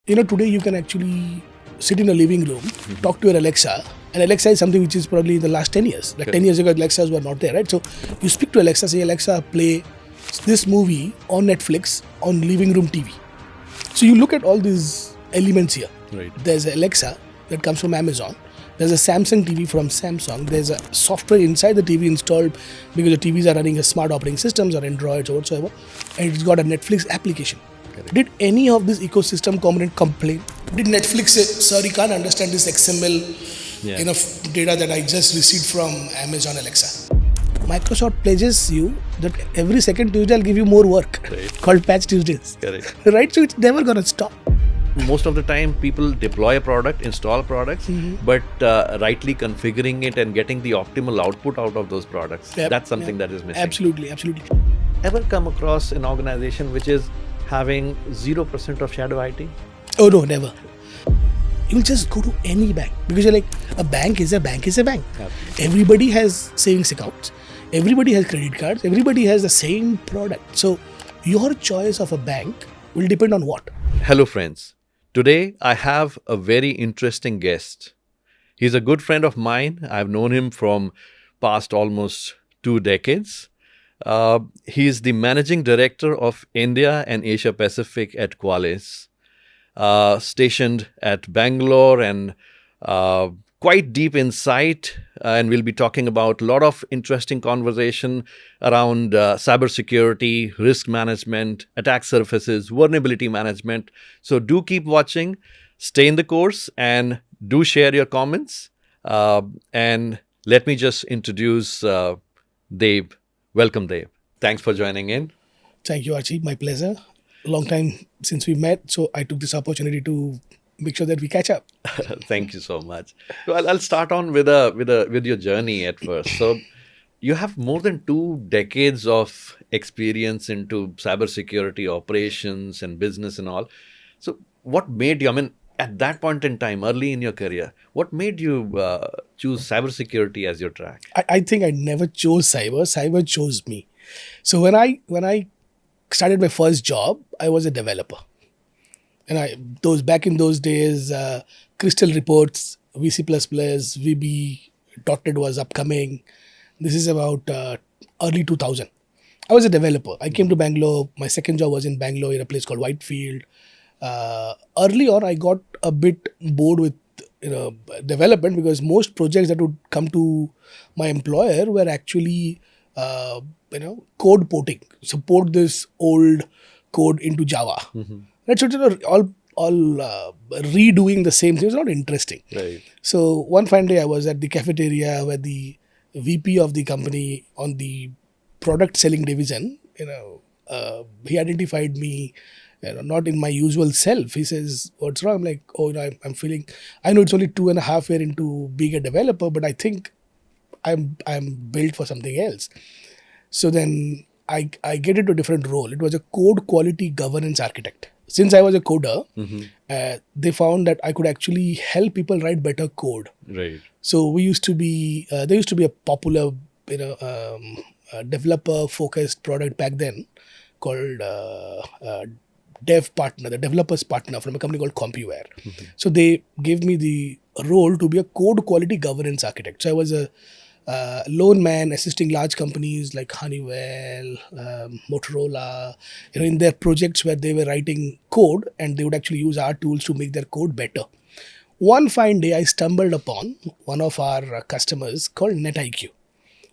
Today you can actually sit in a living room, talk to your Alexa, and Alexa is something which is probably in the last 10 years. Like 10 years ago, Alexas were not there, right? So you speak to Alexa, say, Alexa, play this movie on Netflix on living room TV. So you look at all these elements here. Right. There's Alexa that comes from Amazon. There's a Samsung TV from Samsung. There's a software inside the TV installed because the TVs are running a smart operating systems or Androids or whatsoever. And it's got a Netflix application. Correct. Did any of this ecosystem component complain? Did Netflix say, sorry, can't understand this XML enough data that I just received from Amazon Alexa? Microsoft pledges you that every second Tuesday I'll give you more work called Patch Tuesdays. Correct. Right? So it's never going to stop. Most of the time, people deploy a product, install products, but rightly configuring it and getting the optimal output out of those products, that's something that is missing. Absolutely. Ever come across an organization which is having 0% of shadow IT? Oh no, never. You'll just go to any bank because you're like, a bank is a bank is a bank. Absolutely. Everybody has savings accounts. Everybody has credit cards. Everybody has the same product. So your choice of a bank will depend on what? Hello friends. Today I have a very interesting guest. He's a good friend of mine. I've known him from past almost 2 decades. He's the managing director of India and Asia Pacific at Qualys, stationed at Bangalore and quite deep insight. And we'll be talking about a lot of interesting conversation around cybersecurity, risk management, attack surfaces, vulnerability management. So do keep watching, stay in the course, and do share your comments. And let me just introduce Deb. Welcome, Deb. Thanks for joining in. Thank you, Archie. My pleasure. A long time since we met, so I took this opportunity to make sure that we catch up. Thank you so much. So I'll start on with your journey at first. So you have more than 2 decades of experience into cybersecurity operations and business and all. So what made you, at that point in time, early in your career, what made you choose cybersecurity as your track? I think I never chose cyber. Cyber chose me. So when I started my first job, I was a developer. And back in those days, Crystal Reports, VC++, VB, .NET was upcoming. This is about early 2000. I was a developer. I came to Bangalore. My second job was in Bangalore in a place called Whitefield. Early on, I got a bit bored with development because most projects that would come to my employer were actually code porting. So port this old code into Java. Right, so all redoing the same thing is not interesting. Right. So one fine day I was at the cafeteria where the VP of the company on the product selling division, he identified me, not in my usual self. He says, "What's wrong?" I'm like, I'm feeling. I know it's only 2.5 years into being a developer, but I think I'm built for something else. So then I get into a different role. It was a code quality governance architect. Since I was a coder, they found that I could actually help people write better code. Right. So there used to be a popular, developer-focused product back then called Dev Partner, the developer's partner from a company called CompuWare. So they gave me the role to be a code quality governance architect. So I was a lone man assisting large companies like Honeywell, Motorola, in their projects where they were writing code and they would actually use our tools to make their code better. One fine day, I stumbled upon one of our customers called NetIQ.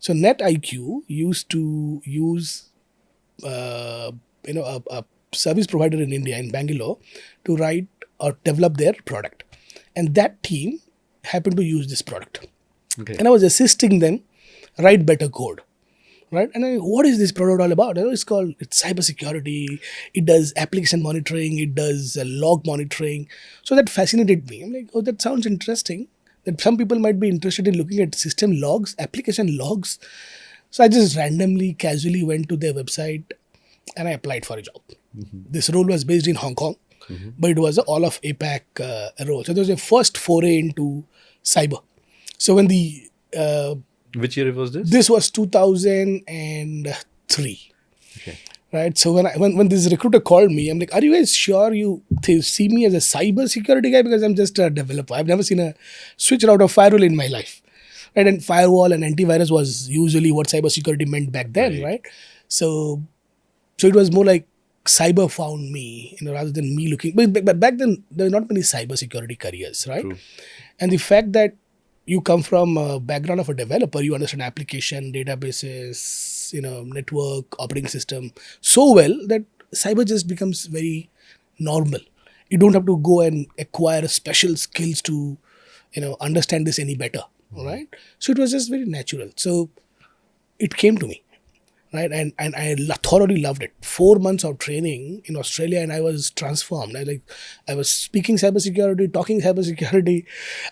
So NetIQ used to use a service provider in India, in Bangalore, to write or develop their product. And that team happened to use this product. Okay. And I was assisting them write better code, right? And what is this product all about? It's cybersecurity. It does application monitoring. It does log monitoring. So that fascinated me. I'm like, oh, that sounds interesting. That some people might be interested in looking at system logs, application logs. So I just randomly, casually went to their website and I applied for a job. This role was based in Hong Kong, but it was an all of APAC role. So it was a first foray into cyber. So when which year was this? This was 2003. Okay. right? So when this recruiter called me, I'm like, are you guys sure you see me as a cyber security guy? Because I'm just a developer. I've never seen a switch route of firewall in my life. Right? And firewall and antivirus was usually what cyber security meant back then, right? So it was more like cyber found me, rather than me looking. But back then there were not many cyber security careers, right? True. And the fact that you come from a background of a developer, you understand application, databases, network, operating system so well that cyber just becomes very normal. You don't have to go and acquire special skills to, understand this any better, right? So it was just very natural. So it came to me, right? And I thoroughly loved it. 4 months of training in Australia, and I was transformed. I was speaking cybersecurity, talking cybersecurity.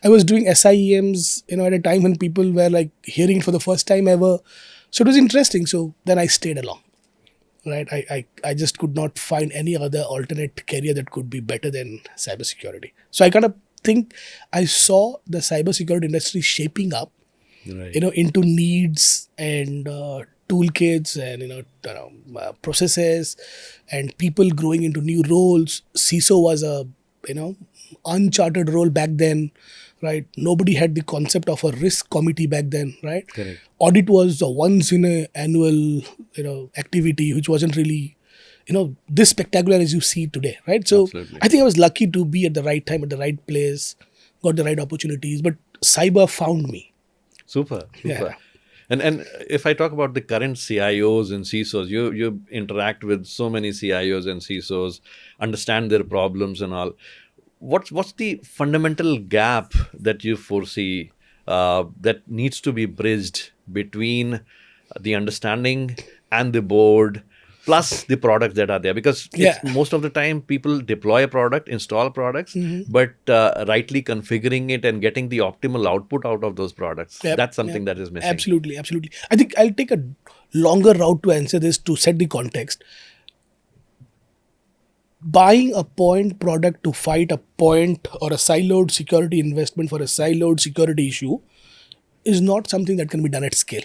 I was doing SIEMs, at a time when people were like hearing it for the first time ever. So it was interesting. So then I stayed along, right? I just could not find any other alternate career that could be better than cybersecurity. So I kind of think I saw the cybersecurity industry shaping up, Right. into needs and toolkits and processes, and people growing into new roles. CISO was a uncharted role back then, right? Nobody had the concept of a risk committee back then, right? Correct. Audit was a once in a annual activity, which wasn't really this spectacular as you see today, right? So Absolutely. I think I was lucky to be at the right time at the right place, got the right opportunities, but cyber found me. Super. Yeah. And if I talk about the current CIOs and CISOs, you interact with so many CIOs and CISOs, understand their problems and all. What's the fundamental gap that you foresee that needs to be bridged between the understanding and the board plus the products that are there? Because most of the time people deploy a product, install products, but rightly configuring it and getting the optimal output out of those products, that's something that is missing. Absolutely. I think I'll take a longer route to answer this to set the context. Buying a point product to fight a point or a siloed security investment for a siloed security issue is not something that can be done at scale,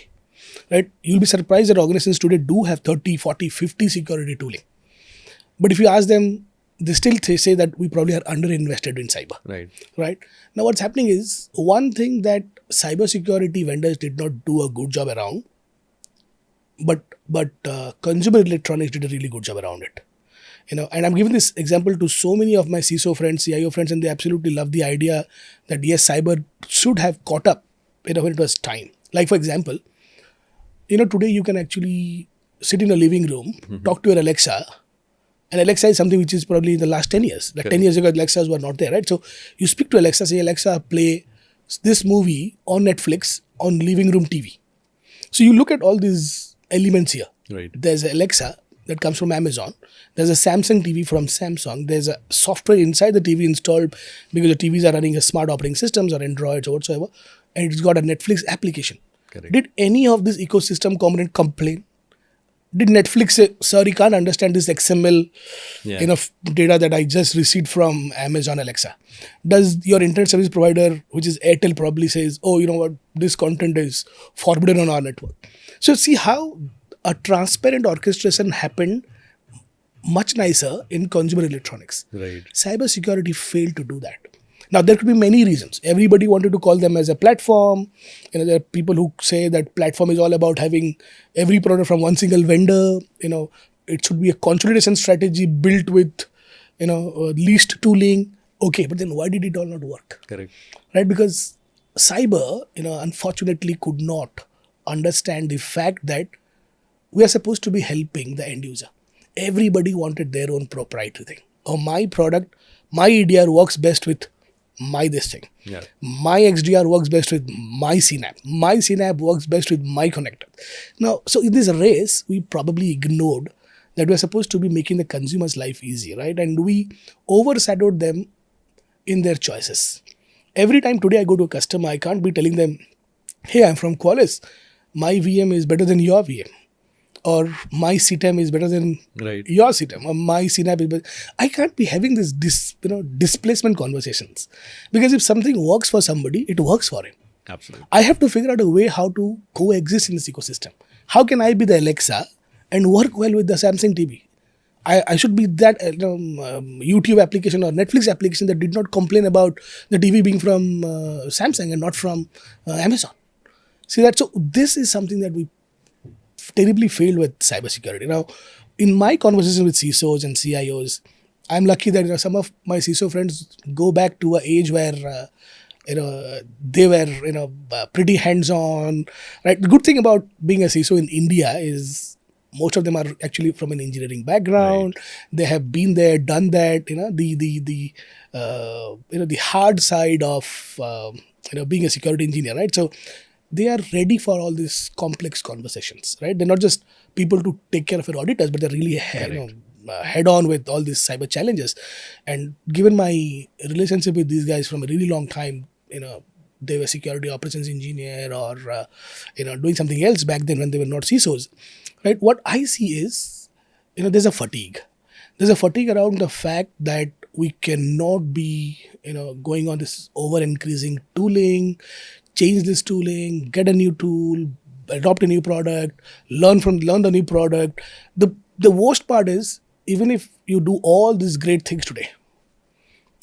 right? You'll be surprised that organizations today do have 30, 40, 50 security tooling. But if you ask them, they still say that we probably are underinvested in cyber. Right? Now what's happening is, one thing that cybersecurity vendors did not do a good job around, but consumer electronics did a really good job around it. And I'm giving this example to so many of my CISO friends, CIO friends, and they absolutely love the idea that yes, cyber should have caught up, when it was time. Like for example, today you can actually sit in a living room, talk to your Alexa, and Alexa is something which is probably in the last 10 years. Like 10 years ago, Alexas were not there, right? So you speak to Alexa, say, Alexa, play this movie on Netflix on living room TV. So you look at all these elements here. Right. There's Alexa that comes from Amazon. There's a Samsung TV from Samsung. There's a software inside the TV installed because the TVs are running a smart operating systems or Androids or whatsoever. And it's got a Netflix application. Correct. Did any of this ecosystem component complain? Did Netflix say, sorry, can't understand this XML data that I just received from Amazon Alexa? Does your internet service provider, which is Airtel, probably says, oh, you know what, this content is forbidden on our network? So see how a transparent orchestration happened much nicer in consumer electronics. Right. Cybersecurity failed to do that. Now, there could be many reasons. Everybody wanted to call them as a platform. There are people who say that platform is all about having every product from one single vendor. It should be a consolidation strategy built with, least tooling. Okay, but then why did it all not work? Correct. Right? Because cyber, unfortunately could not understand the fact that we are supposed to be helping the end user. Everybody wanted their own proprietary thing. Oh, my product, my EDR works best with my this thing. Yeah. My XDR works best with my CNAP. My CNAP works best with my connector. Now, so in this race, we probably ignored that we're supposed to be making the consumer's life easy, right? And we overshadowed them in their choices. Every time today I go to a customer, I can't be telling them, hey, I'm from Qualys. My VM is better than your VM. Or my CTEM is better than your CTEM, or my CNAP is better. I can't be having this displacement conversations, because if something works for somebody, it works for him. Absolutely. I have to figure out a way how to coexist in this ecosystem. How can I be the Alexa and work well with the Samsung TV. I should be that YouTube application or Netflix application that did not complain about the TV being from Samsung and not from Amazon. See that? So this is something that we terribly failed with cybersecurity. Now, in my conversation with CISOs and CIOs, I'm lucky that some of my CISO friends go back to an age where they were pretty hands-on. Right. The good thing about being a CISO in India is most of them are actually from an engineering background. Right. They have been there, done that. The hard side of being a security engineer, right? So they are ready for all these complex conversations, right? They're not just people to take care of your auditors, but they're really head on with all these cyber challenges. And given my relationship with these guys from a really long time, they were security operations engineer or doing something else back then when they were not CISOs. Right. What I see is, there's a fatigue. There's a fatigue around the fact that we cannot be, going on this over-increasing tooling, change this tooling, get a new tool, adopt a new product, learn the new product. The worst part is, even if you do all these great things today,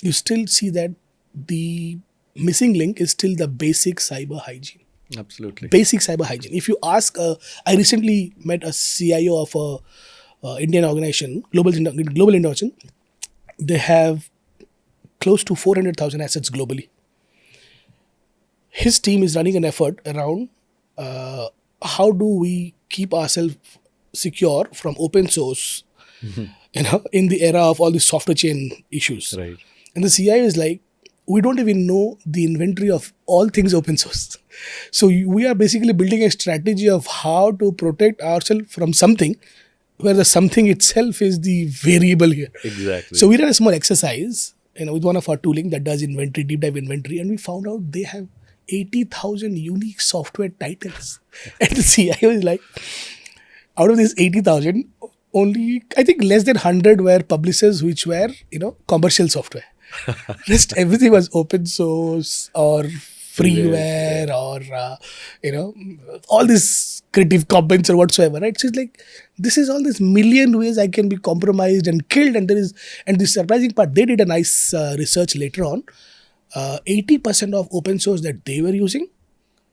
you still see that the missing link is still the basic cyber hygiene. Absolutely. Basic cyber hygiene. If you ask, I recently met a CIO of a Indian organization, global innovation. They have close to 400,000 assets globally. His team is running an effort around how do we keep ourselves secure from open source, in the era of all these software chain issues. Right. And the CIO is like, we don't even know the inventory of all things open source. So we are basically building a strategy of how to protect ourselves from something where the something itself is the variable here. Exactly. So we ran a small exercise, with one of our tooling that does inventory, deep dive inventory, and we found out they have 80,000 unique software titles. And the CIO is like, out of these 80,000, only I think less than 100 were publishers which were, commercial software. Rest everything was open source or freeware or all these Creative Commons or whatsoever, right? So it's like, this is all this million ways I can be compromised and killed. And the surprising part, they did a nice research later on. 80% of open source that they were using,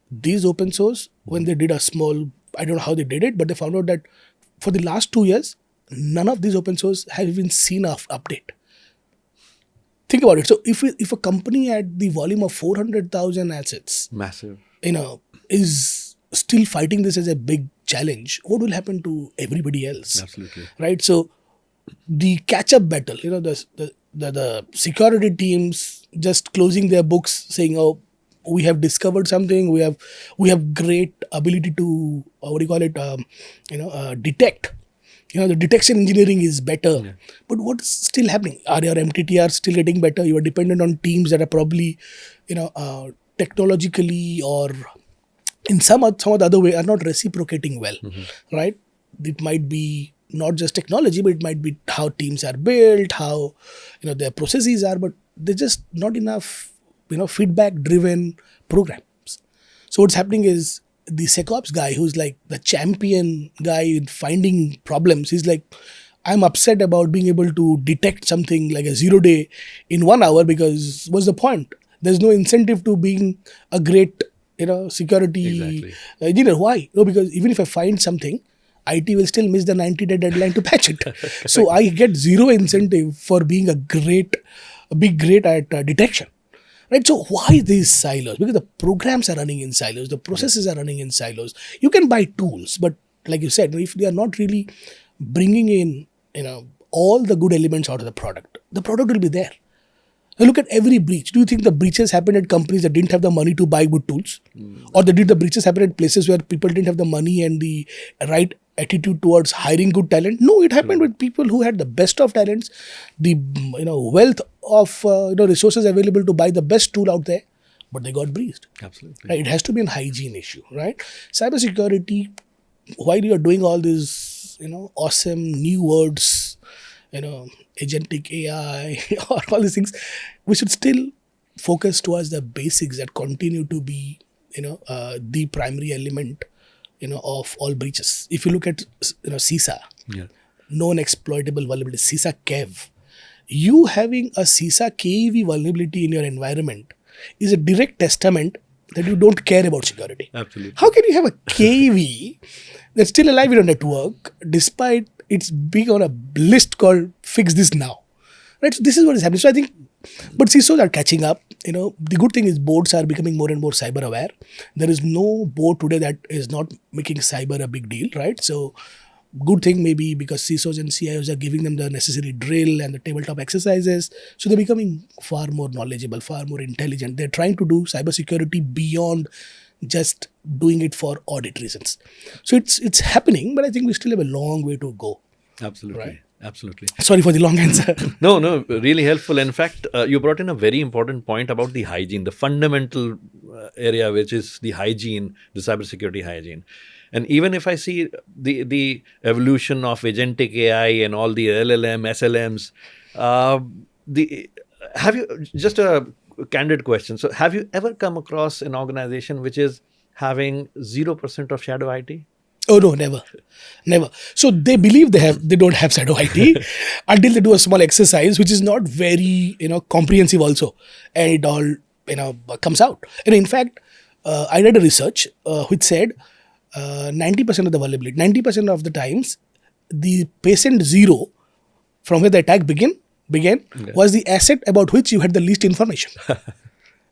these open source, when they did a small, I don't know how they did it, but they found out that for the last 2 years, none of these open source have even seen an update. Think about it. So if a company at the volume of 400,000 assets, massive, is still fighting this as a big challenge, what will happen to everybody else? Absolutely. Right. So the catch-up battle, the security teams just closing their books, saying, "Oh, we have discovered something. We have great ability to detect." The detection engineering is better. Yeah. But what's still happening? Are your MTTR still getting better? You are dependent on teams that are probably, technologically or in some other way are not reciprocating well, right? It might be not just technology, but it might be how teams are built, how, their processes are, but they're just not enough, feedback-driven programs. So what's happening is, the SecOps guy who's like the champion guy in finding problems, he's like, I'm upset about being able to detect something like a 0-day in 1 hour because what's the point? There's no incentive to being a great, security engineer. Why? No, because even if I find something, IT will still miss the 90-day deadline to patch it. So I get zero incentive for being great at detection. Right. So why these silos? Because the programs are running in silos, the processes are running in silos. You can buy tools, but like you said, if they are not really bringing in, all the good elements out of the product will be there. Now look at every breach. Do you think the breaches happened at companies that didn't have the money to buy good tools? Or did the breaches happen at places where people didn't have the money and the right attitude towards hiring good talent? No, it happened with people who had the best of talents, the wealth of resources available to buy the best tool out there, but they got breached. Absolutely. Right? It has to be a hygiene issue, right? Cybersecurity, while you are doing all these, awesome new words, agentic AI or all these things, we should still focus towards the basics that continue to be, the primary element of all breaches. If you look at CISA, known exploitable vulnerabilities, CISA KEV, you having a CISA KEV vulnerability in your environment is a direct testament that you don't care about security. Absolutely. How can you have a KEV that's still alive in a network despite it's being on a list called fix this now? Right? So this is what is happening. So I think, but CISOs are catching up. The good thing is boards are becoming more and more cyber aware. There is no board today that is not making cyber a big deal, right? So good thing maybe because CISOs and CIOs are giving them the necessary drill and the tabletop exercises. So they're becoming far more knowledgeable, far more intelligent. They're trying to do cybersecurity beyond just doing it for audit reasons. So it's happening, but I think we still have a long way to go. Absolutely. Right. Absolutely. Sorry for the long answer. No, really helpful. In fact, you brought in a very important point about the hygiene, the fundamental area, which is the hygiene, the cybersecurity hygiene. And even if I see the evolution of agentic AI and all the LLM, SLMs, have you, just a candid question, so have you ever come across an organization which is having 0% of shadow IT? Oh no, never. So they believe they don't have shadow IT until they do a small exercise, which is not very comprehensive also, and it all comes out. And in fact, I read a research which said 90% of the vulnerability, 90% of the times, the patient zero from where the attack began was the asset about which you had the least information.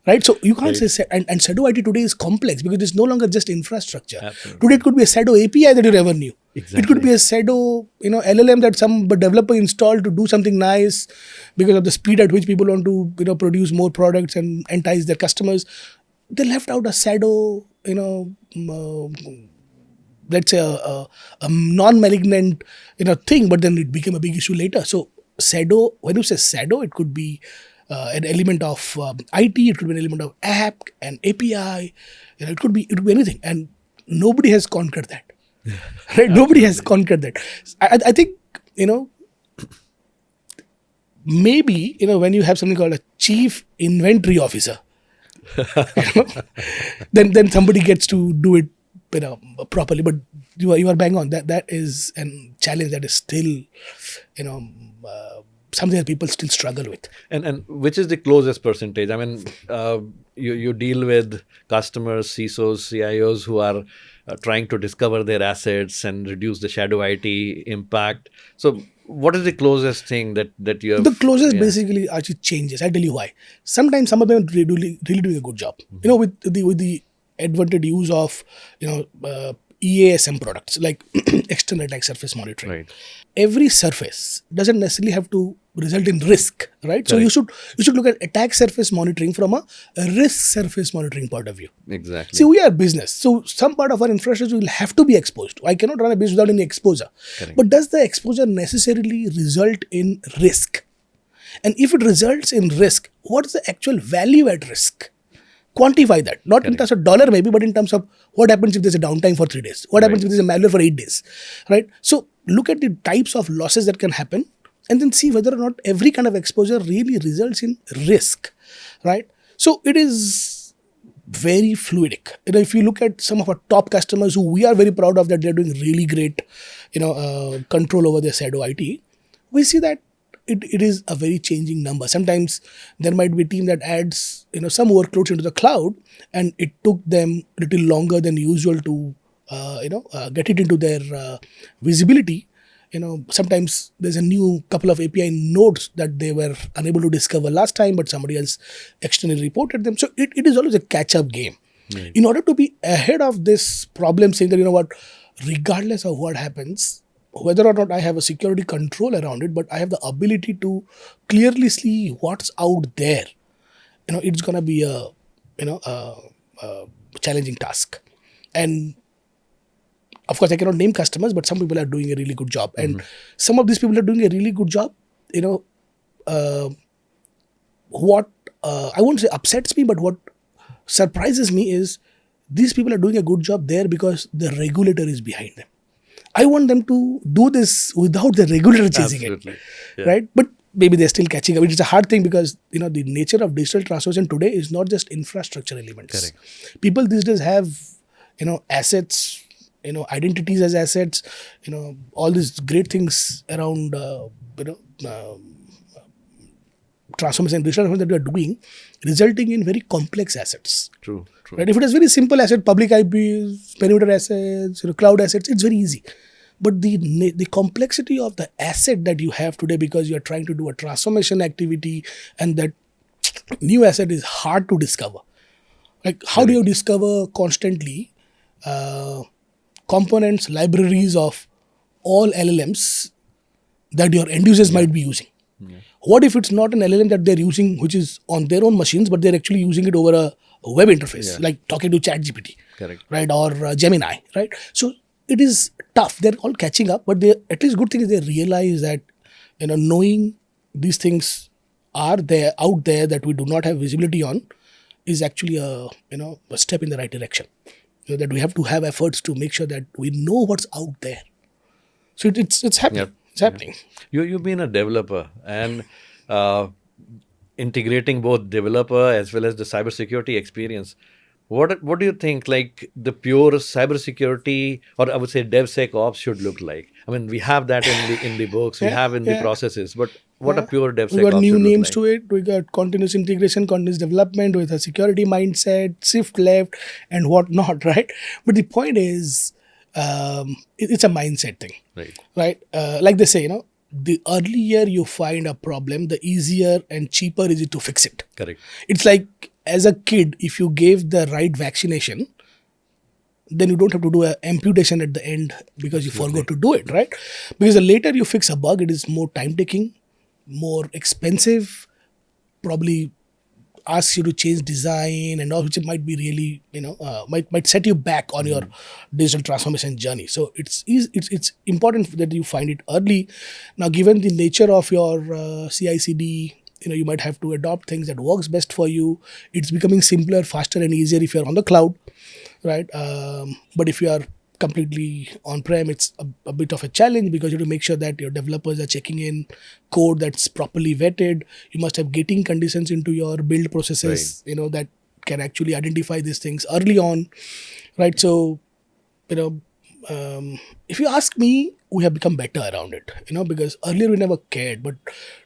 Right? So you can't say, and shadow IT today is complex because it's no longer just infrastructure. Absolutely. Today it could be a shadow API that you never knew. Exactly. It could be a shadow, LLM that some developer installed to do something nice because of the speed at which people want to, produce more products and entice their customers. They left out a shadow, let's say a non-malignant, thing, but then it became a big issue later. So shadow, when you say shadow, it could be an element of IT, it could be an element of app and API, it could be anything, and nobody has conquered that. Right? Nobody has conquered that. I think maybe when you have something called a chief inventory officer, then somebody gets to do it properly. But you are bang on. That is a challenge that is still something that people still struggle with. And which is the closest percentage? I mean, you deal with customers, CISOs, CIOs who are trying to discover their assets and reduce the shadow IT impact. So what is the closest thing that you have? The closest basically actually changes. I'll tell you why. Sometimes some of them really doing a good job. Mm-hmm. With the advantage use of EASM products like external attack surface monitoring. Right. Every surface doesn't necessarily have to result in risk, right? Correct. So you should look at attack surface monitoring from a risk surface monitoring point of view. Exactly. See, we are business, so some part of our infrastructure will have to be exposed. I cannot run a business without any exposure. Correct. But does the exposure necessarily result in risk? And if it results in risk, what is the actual value at risk? Quantify that, not Correct. In terms of dollar maybe, but in terms of what happens if there's a downtime for 3 days? What happens if there's a malware for 8 days? Right? So look at the types of losses that can happen and then see whether or not every kind of exposure really results in risk. Right? So it is very fluidic. If you look at some of our top customers who we are very proud of that they're doing really great, control over their shadow IT, we see that it is a very changing number. Sometimes there might be a team that adds some workloads into the cloud, and it took them a little longer than usual to get it into their visibility. Sometimes there's a new couple of API nodes that they were unable to discover last time, but somebody else externally reported them. So it is always a catch-up game. Right. In order to be ahead of this problem, saying that regardless of what happens, whether or not I have a security control around it, but I have the ability to clearly see what's out there. It's going to be a challenging task. And of course, I cannot name customers, but some people are doing a really good job. And some of these people are doing a really good job. What I won't say upsets me, but what surprises me is these people are doing a good job there because the regulator is behind them. I want them to do this without the regulator chasing it, right? But maybe they're still catching up. It's a hard thing because the nature of digital transformation today is not just infrastructure elements. Correct. People these days have assets identities as assets, all these great things around, transformation and digital transformation that we are doing, resulting in very complex assets. True. Right? If it is very simple asset, public IPs, perimeter assets, cloud assets, it's very easy. But the complexity of the asset that you have today, because you are trying to do a transformation activity, and that new asset is hard to discover. Like, how do you discover constantly components, libraries of all LLMs that your end users might be using? What if it's not an LLM that they're using, which is on their own machines, but they're actually using it over a web interface, like talking to ChatGPT, right, or Gemini, right? So it is tough. They're all catching up, but at least good thing is they realize that, knowing these things are there out there that we do not have visibility on is actually a step in the right direction. That we have to have efforts to make sure that we know what's out there. So it's happening. Yep. It's happening. You've been a developer, and integrating both developer as well as the cybersecurity experience. What do you think, like, the pure cybersecurity, or I would say DevSecOps, should look like? I mean, we have that in the books, we have in the processes, but what a pure DevSecOps we got new should names look like? to it. We got continuous integration, continuous development with a security mindset, shift left, and whatnot, right? But the point is, it's a mindset thing, right? Like they say, the earlier you find a problem, the easier and cheaper is it to fix it. Correct. It's like, as a kid, if you gave the right vaccination, then you don't have to do an amputation at the end because you forgot to do it, right? Because the later you fix a bug, it is more time taking, more expensive, probably asks you to change design and all, which might be really, might set you back on your digital transformation journey. So it's important that you find it early. Now, given the nature of your CI/CD, you might have to adopt things that works best for you. It's becoming simpler, faster, and easier if you're on the cloud, right? But if you are completely on-prem, it's a bit of a challenge, because you have to make sure that your developers are checking in code that's properly vetted. You must have gating conditions into your build processes, that can actually identify these things early on, right? So, if you ask me, we have become better around it, because earlier we never cared, but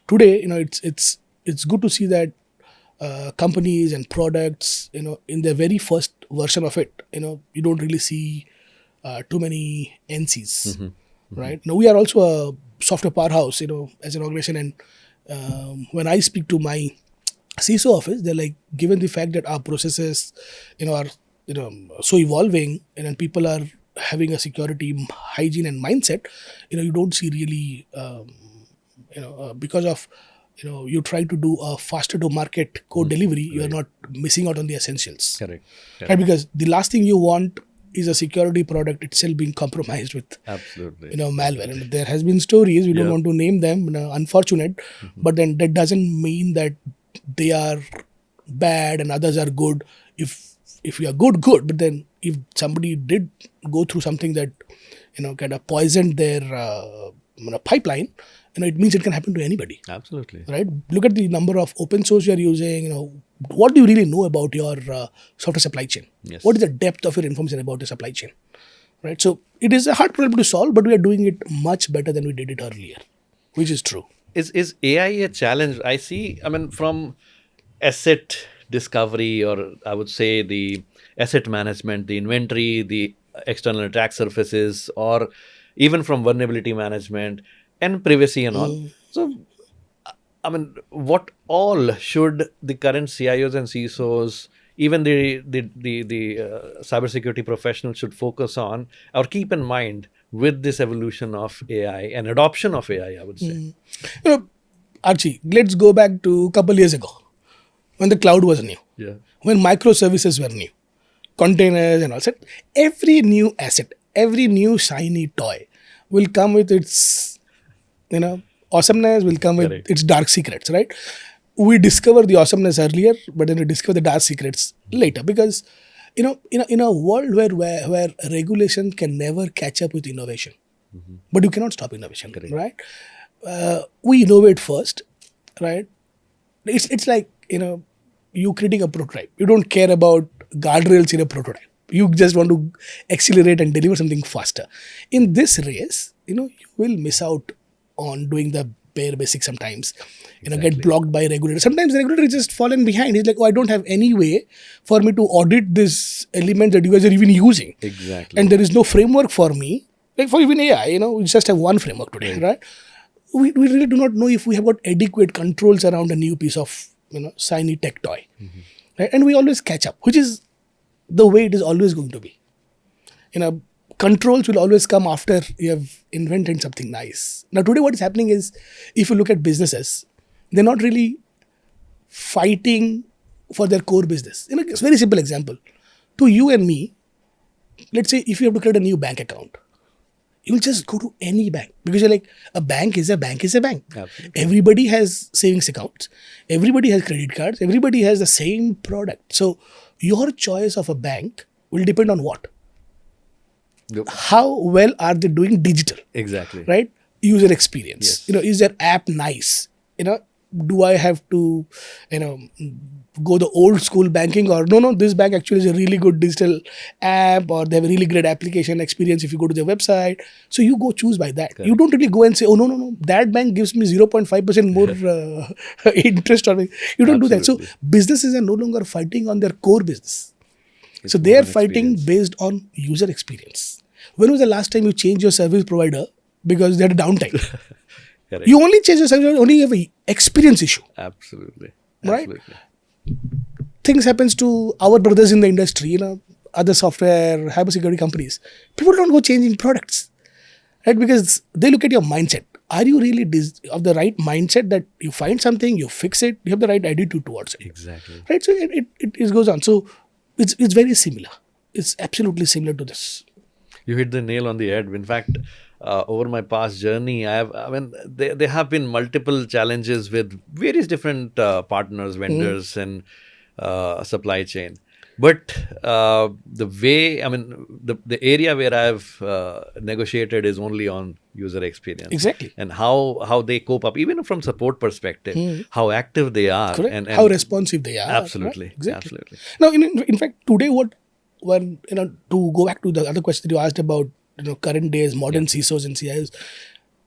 today, it's good to see that companies and products, in the very first version of it, you don't really see too many NCs, right? Now, we are also a software powerhouse, as an organization, and when I speak to my CISO office, they're like, given the fact that our processes, are so evolving, and people are having a security hygiene and mindset, you don't see really, because of you try to do a faster to market code delivery, you are not missing out on the essentials. Correct. Right? Because the last thing you want is a security product itself being compromised with malware. And there has been stories, we don't want to name them, unfortunate, but then that doesn't mean that they are bad and others are good. If you are good, but then if somebody did go through something that kind of poisoned their pipeline, it means it can happen to anybody. Absolutely. Right? Look at the number of open source you are using. What do you really know about your software supply chain? Yes. What is the depth of your information about your supply chain? Right? So it is a hard problem to solve, but we are doing it much better than we did it earlier, which is true. Is AI a challenge? I see, from asset discovery, or I would say the asset management, the inventory, the external attack surfaces, or even from vulnerability management and privacy and all. So, what all should the current CIOs and CISOs, even the cybersecurity professionals, should focus on or keep in mind with this evolution of AI and adoption of AI, I would say? Archie, let's go back to a couple years ago when the cloud was new, when microservices were new, containers and all. So every new asset, every new shiny toy will come with its, awesomeness, will come with its dark secrets, right? We discover the awesomeness earlier, but then we discover the dark secrets later, because in a world where regulation can never catch up with innovation, but you cannot stop innovation, right? We innovate first, right? It's like, you creating a prototype. You don't care about guardrails in a prototype. You just want to accelerate and deliver something faster. In this race, you will miss out on doing the bare basics sometimes. Get blocked by regulator. Sometimes the regulator is just fallen behind. He's like, oh, I don't have any way for me to audit this element that you guys are even using. Exactly. And there is no framework for me. Like for even AI, we just have one framework today, right? We really do not know if we have got adequate controls around a new piece of, shiny tech toy. Right? And we always catch up, which is the way it is always going to be. Controls will always come after you have invented something nice. Now, today what is happening is, if you look at businesses, they're not really fighting for their core business. It's a very simple example. To you and me, let's say if you have to create a new bank account, you will just go to any bank because you're like, a bank is a bank is a bank. Absolutely. Everybody has savings accounts. Everybody has credit cards. Everybody has the same product. So your choice of a bank will depend on what? Yep. How well are they doing digital? Exactly. Right? User experience. Yes. Is their app nice? Do I have to, go the old school banking, or no, this bank actually is a really good digital app, or they have a really great application experience if you go to their website. So you go choose by that. Correct. You don't really go and say, oh, no, that bank gives me 0.5% more interest on me. You don't do that. So businesses are no longer fighting on their core business. So they are fighting based on user experience. When was the last time you changed your service provider because they had a downtime? Correct. You only change your service provider, only you have an experience issue. Absolutely. Right? Things happens to our brothers in the industry, other software, cybersecurity companies. People don't go changing products, right? Because they look at your mindset. Are you really of the right mindset that you find something, you fix it, you have the right attitude towards it? Exactly. Right? So it goes on. So it's very similar. It's absolutely similar to this. You hit the nail on the head. In fact, over my past journey, there have been multiple challenges with various different partners, vendors, and supply chain. But the area where I've negotiated is only on user experience. Exactly. And how they cope up, even from support perspective, how active they are. Correct. And how responsive they are. Absolutely. Right? Exactly. Absolutely. Now, in fact, today to go back to the other question that you asked about, current days, modern CISOs and CIOs,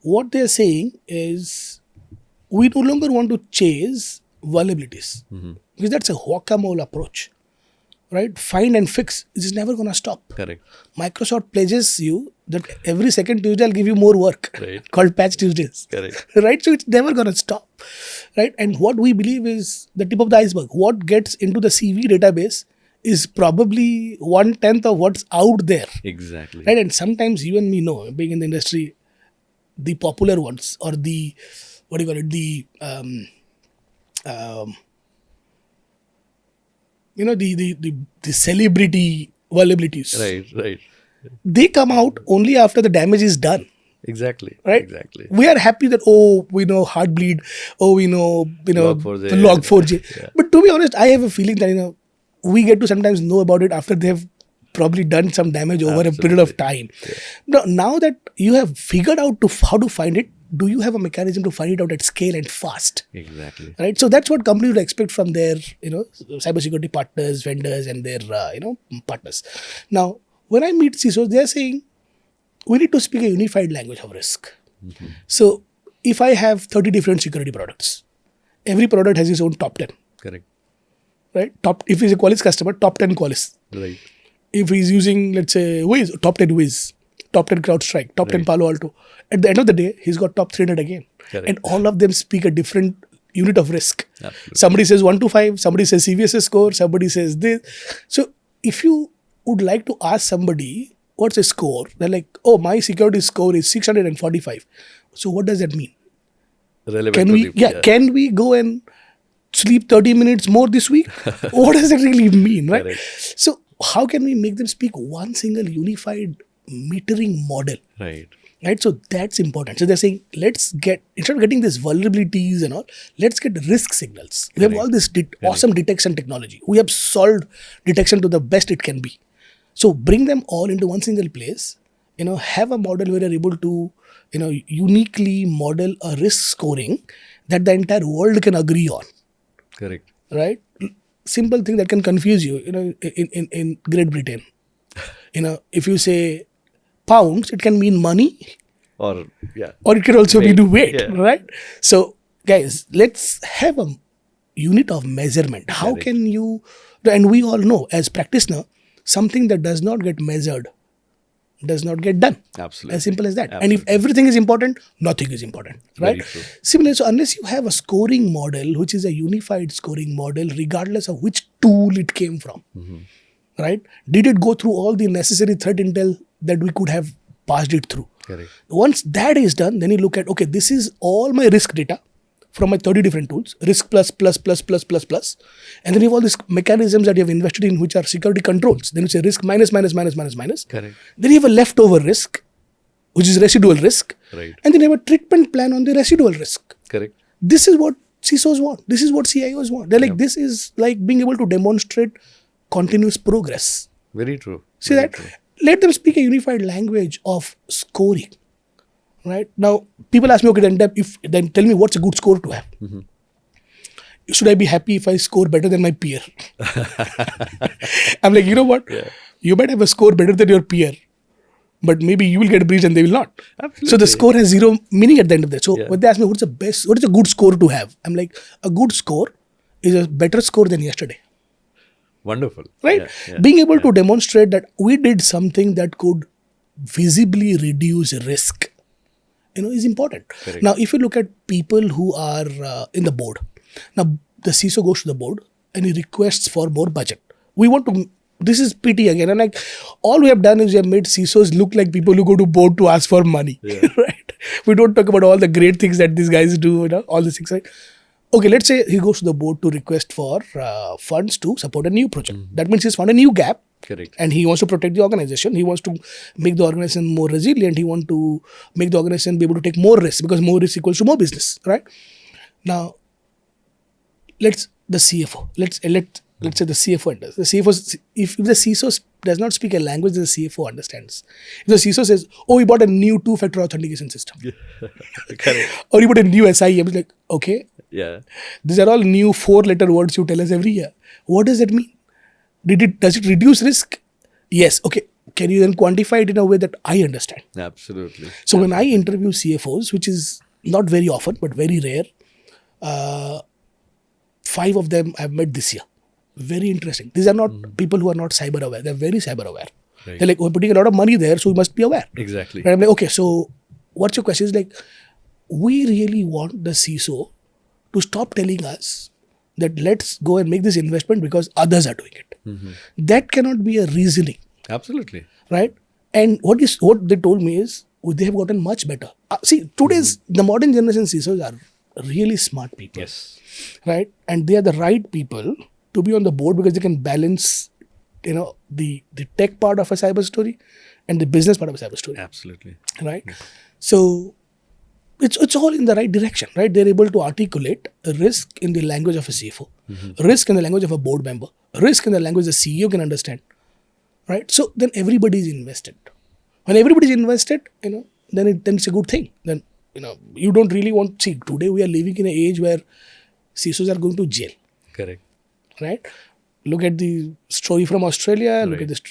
what they're saying is we no longer want to chase vulnerabilities because that's a whack-a-mole approach, right? Find and fix. This is never going to stop. Correct. Microsoft pledges you that every second Tuesday I'll give you more work, right, called Patch Tuesdays. Correct. Right? So it's never going to stop, right? And what we believe is the tip of the iceberg. What gets into the CV database is probably 1/10 of what's out there. Exactly. Right? And sometimes you and me know, being in the industry, the popular ones or the, the celebrity vulnerabilities. Right. They come out only after the damage is done. Exactly. Right? Exactly. We are happy that, we know Heartbleed, we know, Log4j. Log4j. Yeah. But to be honest, I have a feeling that, we get to sometimes know about it after they have probably done some damage over a period of time. Yeah. Now that you have figured out how to find it, do you have a mechanism to find it out at scale and fast? Exactly. Right? So that's what companies would expect from their, cybersecurity partners, vendors, and their, partners. Now, when I meet CISOs, they are saying, we need to speak a unified language of risk. So if I have 30 different security products, every product has its own top 10. Correct. Right? If he's a Qualys customer, top 10 Qualys. Right. If he's using, let's say, Wiz, top 10 Wiz, top 10 CrowdStrike, top 10 Palo Alto. At the end of the day, he's got top 300 again. Correct. And all of them speak a different unit of risk. Absolutely. Somebody says 1 to 5, somebody says CVSS score, somebody says this. So if you would like to ask somebody, what's a score? They're like, my security score is 645. So what does that mean? Relevant can we go and sleep 30 minutes more this week? What does that really mean, right? Correct. So how can we make them speak one single unified metering model? Right. So that's important. So they're saying, instead of getting these vulnerabilities and all, let's get risk signals. We have all this awesome detection technology. We have solved detection to the best it can be. So bring them all into one single place, have a model where you're able to, uniquely model a risk scoring that the entire world can agree on. Correct. Right? Simple thing that can confuse you, in Great Britain. If you say pounds, it can mean money, Or yeah. or it can also Weight. mean weight, Yeah. right? So, guys, let's have a unit of measurement. How Correct. can you, and we all know as practitioner, something that does not get measured does not get done. Absolutely. As simple as that. And Absolutely. if everything is important, nothing is important, right? Very true. Similarly, so unless you have a scoring model, which is a unified scoring model, regardless of which tool it came from, right? Did it go through all the necessary threat intel that we could have passed it through? Correct. Once that is done, then you look at, okay, this is all my risk data from my 30 different tools, risk plus, and then you have all these mechanisms that you have invested in, which are security controls. Then you say risk minus. Correct. Then you have a leftover risk, which is residual risk. Right. And then you have a treatment plan on the residual risk. Correct. This is what CISOs want. This is what CIOs want. They're like, this is like being able to demonstrate continuous progress. Very true. See Very that? true. Let them speak a unified language of scoring. Right? Now, people ask me, okay, then tell me what's a good score to have. Should I be happy if I score better than my peer? I'm like, you know what? Yeah. You might have a score better than your peer, but maybe you will get breached and they will not. Absolutely. So the score has zero meaning at the end of that. So Yeah. when they ask me, what is a good score to have? I'm like, a good score is a better score than yesterday. Wonderful. Right? Yeah, yeah, Being able to demonstrate that we did something that could visibly reduce risk, is important. Correct. Now, if you look at people who are in the board, now the CISO goes to the board and he requests for more budget. We want to, this is PT again. And like, all we have done is we have made CISOs look like people who go to board to ask for money. Yeah. Right? We don't talk about all the great things that these guys do, all these things, right? Okay, let's say he goes to the board to request for funds to support a new project. That means he's found a new gap. Correct. And he wants to protect the organization. He wants to make the organization more resilient. He wants to make the organization be able to take more risk, because more risk equals to more business, right? Now, let's say the CFO enters. The CFO, if the CISO does not speak a language that the CFO understands. If the CISO says, oh, we bought a new two-factor authentication system. Correct. Or you bought a new SIEM. It's like, okay, Yeah. these are all new 4-letter words you tell us every year. What does that mean? Does it reduce risk? Yes. Okay. Can you then quantify it in a way that I understand? Absolutely. So when I interview CFOs, which is not very often, but very rare, 5 of them I've met this year. Very interesting. These are not people who are not cyber aware. They're very cyber aware. Right. They're like, we're putting a lot of money there, so we must be aware. Exactly. And I'm like, okay, so what's your question? Is like, we really want the CISO to stop telling us that let's go and make this investment because others are doing it. That cannot be a reasoning, Absolutely. right? And what they told me is they have gotten much better. See, today's the modern generation CISOs are really smart people, Yes. right? And they are the right people to be on the board because they can balance, the tech part of a cyber story and the business part of a cyber story, Absolutely. right? So it's all in the right direction, right? They're able to articulate a risk in the language of a CFO, risk in the language of a board member, risk in the language the CEO can understand, right? So then everybody is invested. When everybody is invested, then it's a good thing. Then, you don't really want, see, today we are living in an age where CISOs are going to jail, Correct. right? Look at the story from Australia, look at this,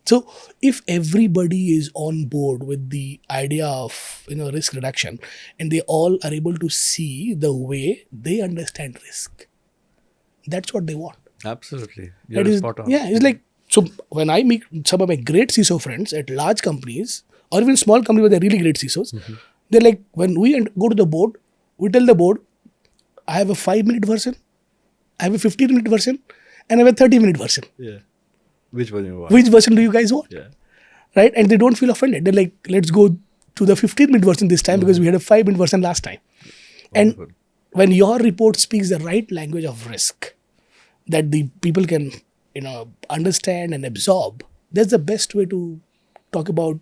So if everybody is on board with the idea of risk reduction, and they all are able to see the way they understand risk, that's what they want. Absolutely. That You're is, spot on. yeah, it's like, so when I meet some of my great CISO friends at large companies or even small companies where they're really great CISOs, they're like, when we go to the board, we tell the board, I have a 5-minute version, I have a 15-minute version, and I have a 30-minute version. Yeah. Which one you want? Which version do you guys want? Yeah. Right? And they don't feel offended. They're like, let's go to the 15-minute version this time because we had a 5-minute version last time. Wonderful. And when your report speaks the right language of risk that the people can, understand and absorb, that's the best way to talk about,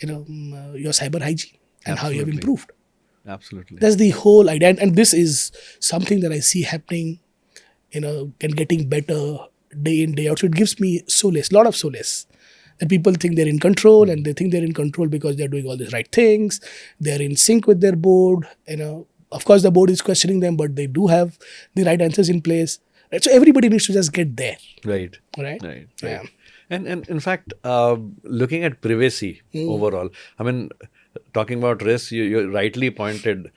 your cyber hygiene and how you have Absolutely. improved. Absolutely. That's the whole idea. And this is something that I see happening, and getting better day in, day out. So it gives me solace, a lot of solace. That people think they're in control, and they think they're in control because they're doing all the right things. They're in sync with their board. Of course, the board is questioning them, but they do have the right answers in place. Right? So everybody needs to just get there. Right. Right? Right. Yeah. Right. And in fact, looking at privacy overall, I mean, talking about risk, you rightly pointed,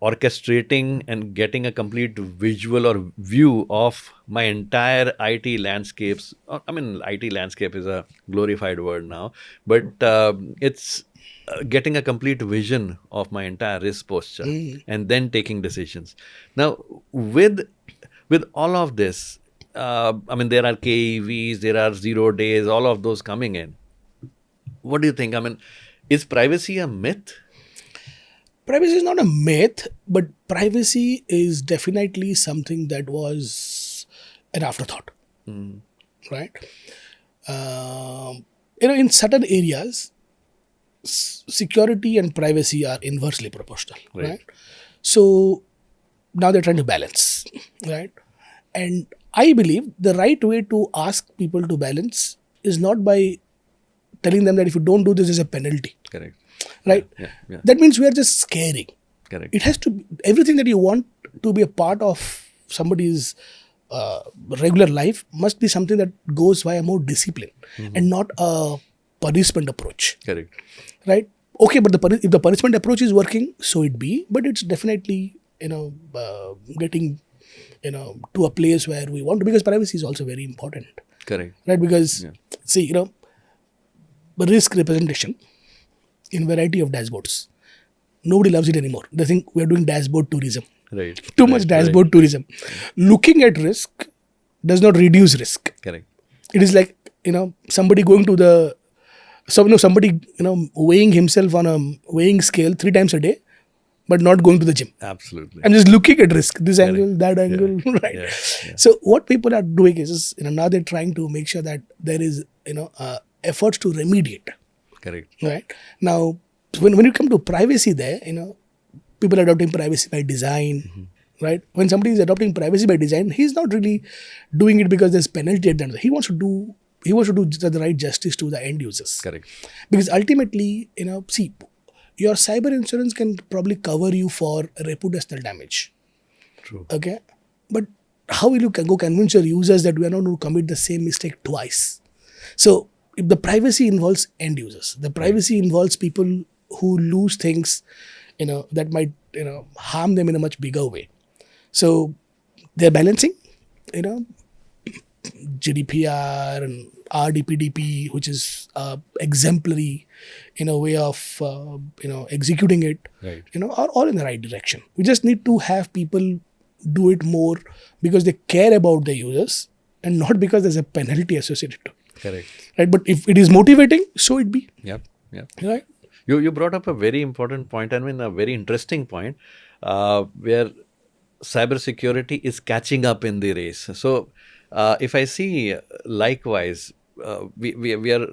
orchestrating and getting a complete visual or view of my entire IT landscapes. I mean, IT landscape is a glorified word now, but it's getting a complete vision of my entire risk posture and then taking decisions. Now, with all of this, I mean, there are KEVs, there are 0 days, all of those coming in. What do you think? I mean, is privacy a myth? Privacy is not a myth, but privacy is definitely something that was an afterthought, right? In certain areas, security and privacy are inversely proportional, right? So now they're trying to balance, right? And I believe the right way to ask people to balance is not by telling them that if you don't do this, there's a penalty. Correct. Right? Yeah. That means we are just scaring. Correct. It has to be, everything that you want to be a part of somebody's regular life must be something that goes via more discipline and not a punishment approach. Correct. Right? Okay, but if the punishment approach is working, so it be. But it's definitely getting to a place where we want to, because privacy is also very important. Correct. Right? Because see, risk representation in variety of dashboards. Nobody loves it anymore. They think we are doing dashboard tourism. Right. Too much dashboard tourism. Looking at risk does not reduce risk. Correct. It is like, somebody going to somebody weighing himself on a weighing scale 3 times a day, but not going to the gym. Absolutely. I'm just looking at risk, this angle, that angle, right? Yeah. So what people are doing is, now they're trying to make sure that there is, efforts to remediate. Correct. Right? Now, when you come to privacy there, people are adopting privacy by design, right? When somebody is adopting privacy by design, he's not really doing it because there's penalty at the end. He wants to do the right justice to the end users. Correct. Because ultimately, see, your cyber insurance can probably cover you for reputational damage. True. Okay? But how will you go convince your users that we are not going to commit the same mistake twice? So, if the privacy involves end users, the privacy involves people who lose things, that might, harm them in a much bigger way. So they're balancing, GDPR and RDPDP, which is exemplary in a way of, executing it, Right. are all in the right direction. We just need to have people do it more because they care about their users and not because there's a penalty associated to it. Correct. Right, but if it is motivating, so it be. Yep. Right. You brought up a very important point, I mean, a very interesting point, where cybersecurity is catching up in the race. So, if I see likewise, we are,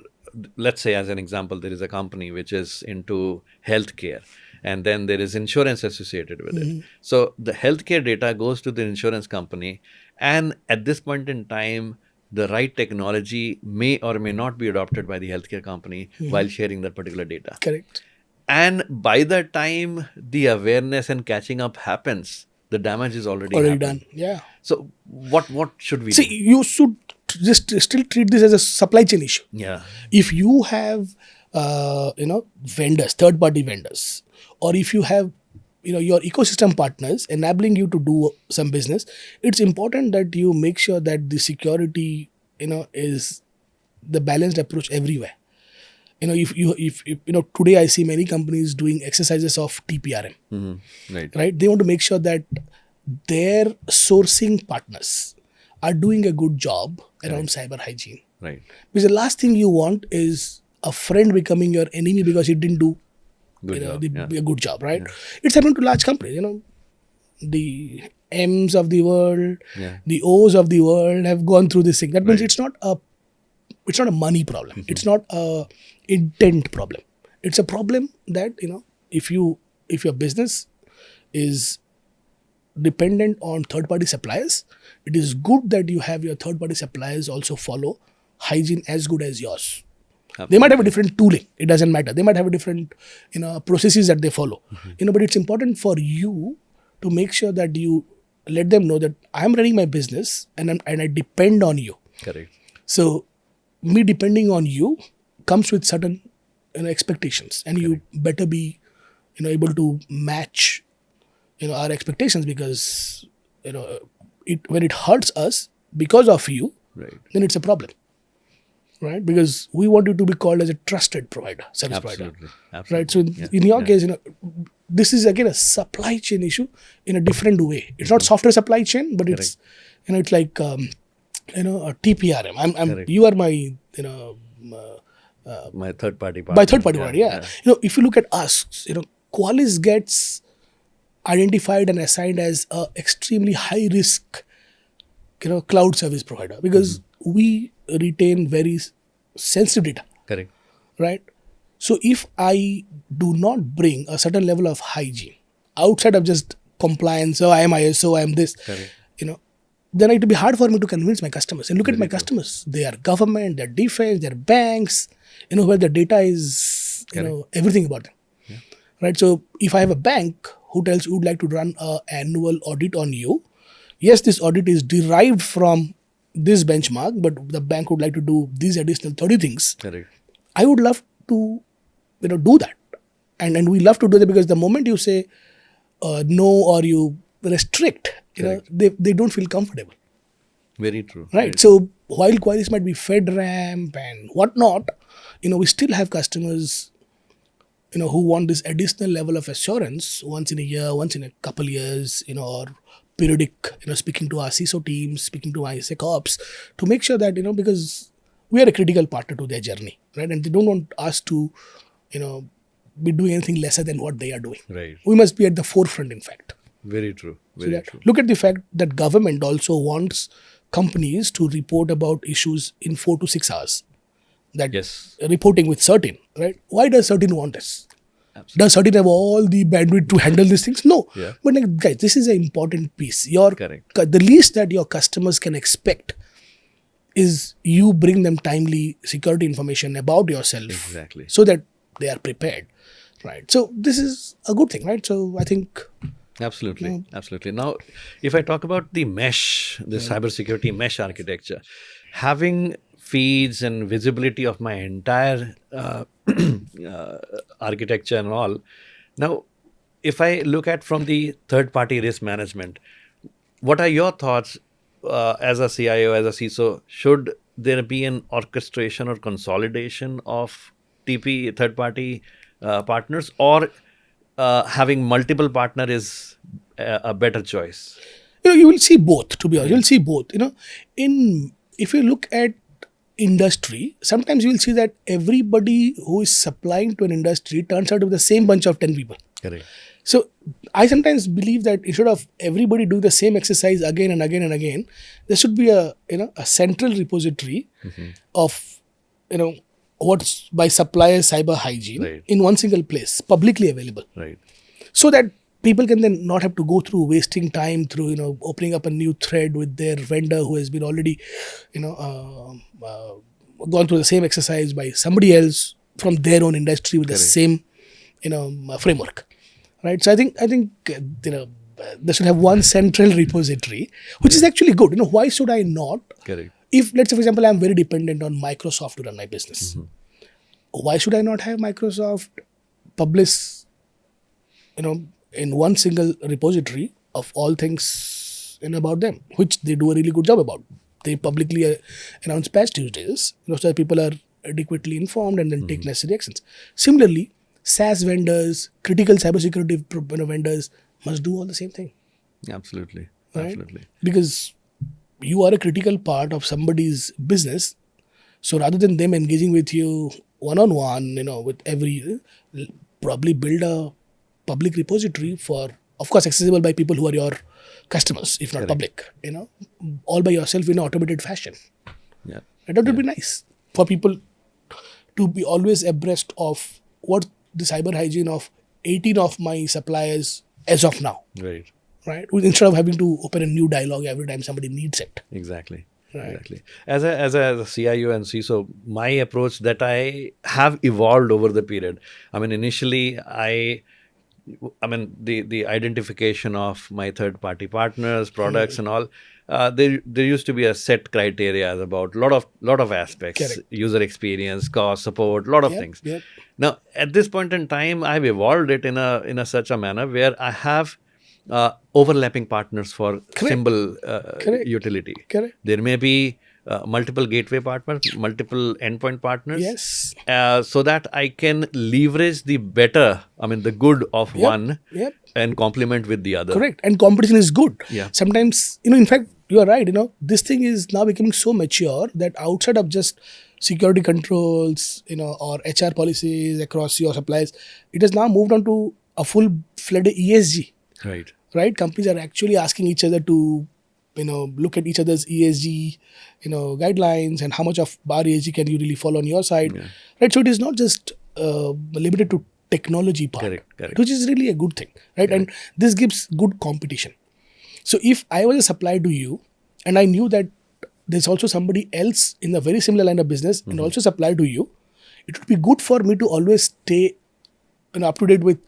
let's say as an example, there is a company which is into healthcare, and then there is insurance associated with it. So the healthcare data goes to the insurance company, and at this point in time, the right technology may or may not be adopted by the healthcare company while sharing that particular data. Correct. And by the time the awareness and catching up happens, the damage is already happened. Done. Yeah. So what should we See, do? you should just still treat this as a supply chain issue. Yeah. If you have, vendors, third-party vendors, or if you have, your ecosystem partners enabling you to do some business, it's important that you make sure that the security, is the balanced approach everywhere. If today I see many companies doing exercises of TPRM, right? They want to make sure that their sourcing partners are doing a good job around cyber hygiene. Right. Because the last thing you want is a friend becoming your enemy because he didn't do a good job, right? It's happened to large companies, the M's of the world, the O's of the world have gone through this thing. That means it's not a money problem. It's not a intent problem. It's a problem that, if your business is dependent on third-party suppliers, it is good that you have your third-party suppliers also follow hygiene as good as yours. Absolutely. They might have a different tooling. It doesn't matter. They might have a different, processes that they follow. But it's important for you to make sure that you let them know that I'm running my business and I depend on you. Correct. So me depending on you comes with certain expectations, and you better be able to match our expectations, because when it hurts us because of you, Right. then it's a problem, right? Because we want you to be called as a trusted provider, service provider, Absolutely. right? So in your case, this is again a supply chain issue in a different way. It's not software supply chain, but it's it's like a TPRM. Correct. You are my My third party partner. by third party provider. Yeah. If you look at us, Qualys gets identified and assigned as a extremely high risk cloud service provider, because we retain very sensitive data, Correct. right? So if I do not bring a certain level of hygiene outside of just compliance, I am ISO, I am this, Correct. then it will be hard for me to convince my customers. And look at my customers. They are government, they're defense, they're banks, where the data is, everything about them. Right? So if I have a bank who tells you would like to run an annual audit on you, yes, this audit is derived from this benchmark, but the bank would like to do these additional 30 things. Correct. I would love to, do that. And we love to do that, because the moment you say no, or you restrict, they don't feel comfortable. Very true. Right. Very So while Qualys might be FedRAMP and whatnot, we still have customers, who want this additional level of assurance once in a year, once in a couple years, or periodic, speaking to our CISO teams, speaking to our DevSecOps, to make sure that, because we are a critical partner to their journey, right? And they don't want us to, be doing anything lesser than what they are doing. Right. We must be at the forefront, in fact. Very true. Very true. Look at the fact that government also wants companies to report about issues in 4 to 6 hours. That reporting with certain, right? Why does certain want this? Absolutely. Does certain have all the bandwidth to handle these things? No. Yeah. But guys, this is an important piece. Correct. The least that your customers can expect is you bring them timely security information about yourself. Exactly. So that they are prepared, right? So this is a good thing, right? So I think... Absolutely. Absolutely. Now, if I talk about the mesh, the cybersecurity mesh architecture, having feeds and visibility of my entire architecture and all. Now, if I look at from the third-party risk management, what are your thoughts as a CIO, as a CISO? Should there be an orchestration or consolidation of TP, third-party partners, or having multiple partner is a better choice? You will see both, to be honest. You'll see both. If you look at industry, sometimes you will see that everybody who is supplying to an industry turns out to be the same bunch of 10 people. Correct. So I sometimes believe that instead of everybody doing the same exercise again and again and again, there should be a central repository of what's by supplier cyber hygiene in one single place, publicly available. Right. So that people can then not have to go through wasting time through opening up a new thread with their vendor who has been already gone through the same exercise by somebody else from their own industry with the same framework, right? So I think they should have one central repository, which is actually good. Why should I not? Correct. If, let's say, for example, I'm very dependent on Microsoft to run my business, why should I not have Microsoft publish in one single repository of all things about them, which they do a really good job about. They publicly announce patch Tuesdays, so that people are adequately informed and then take necessary actions. Similarly, SaaS vendors, critical cybersecurity vendors must do all the same thing. Absolutely. Right? Absolutely. Because you are a critical part of somebody's business. So rather than them engaging with you one-on-one, with every, probably build a public repository for, of course, accessible by people who are your customers, if not public, all by yourself in an automated fashion. Yeah. And that would be nice for people to be always abreast of what the cyber hygiene of 18 of my suppliers as of now. Right. Right? Instead of having to open a new dialogue every time somebody needs it. Exactly. Right. Exactly. As a CIO and CISO, my approach that I have evolved over the period. I mean, initially I I mean, the identification of my third-party partners, products, and all. There used to be a set criteria about lot of aspects, Correct. user experience, cost, support, lot of Yep, things. yep. Now, at this point in time, I've evolved it in a such a manner where I have overlapping partners for Correct. symbol Correct. utility. Correct. There may be multiple gateway partners, multiple endpoint partners. Yes. So that I can leverage the better, I mean, the good of Yep, one yep. and complement with the other. Correct. And competition is good. Yeah. Sometimes, in fact, you are right. This thing is now becoming so mature that outside of just security controls, or HR policies across your suppliers, it has now moved on to a full-fledged ESG. Right. Right? Companies are actually asking each other to, look at each other's ESG, guidelines, and how much of our ESG can you really follow on your side. Yeah. Right? So it is not just limited to technology part, Correct. which is really a good thing, right? And this gives good competition. So if I was a supplier to you and I knew that there's also somebody else in a very similar line of business and also supply to you, it would be good for me to always stay up to date with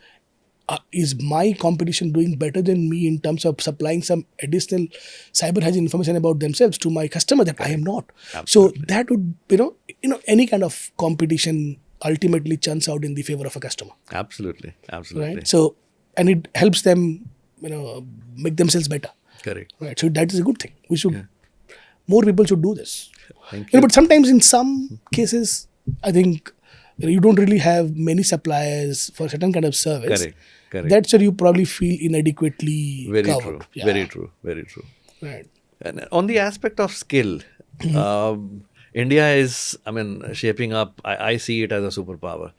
is my competition doing better than me in terms of supplying some additional cyber hygiene information about themselves to my customer that I am not. Absolutely. So that would, any kind of competition ultimately churns out in the favor of a customer. Absolutely. Right. So, and it helps them, make themselves better. Correct. Right. So that is a good thing. More people should do this. Thank you. But sometimes in some cases, I think you don't really have many suppliers for a certain kind of service. Correct. That's where you probably feel inadequately Very covered. true. Yeah. Very true. Very true. Right. And on the aspect of skill, India is, I mean, shaping up. I see it as a superpower.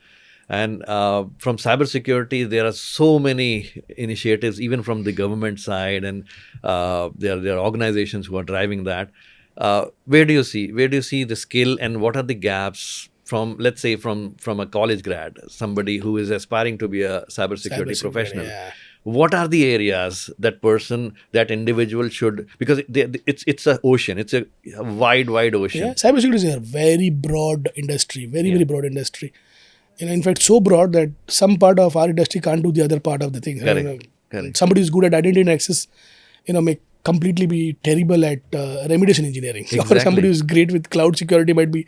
And from cybersecurity, there are so many initiatives, even from the government side, and there are organizations who are driving that. Where do you see the skill, and what are the gaps from, let's say, from a college grad, somebody who is aspiring to be a cybersecurity professional? Yeah. What are the areas that individual should, because it's an ocean, it's a wide ocean. Yeah. Cybersecurity is a very broad industry, very broad industry. In fact, so broad that some part of our industry can't do the other part of the thing. Correct. Somebody who's good at identity and access, may completely be terrible at remediation engineering. Exactly. Or somebody who's great with cloud security might be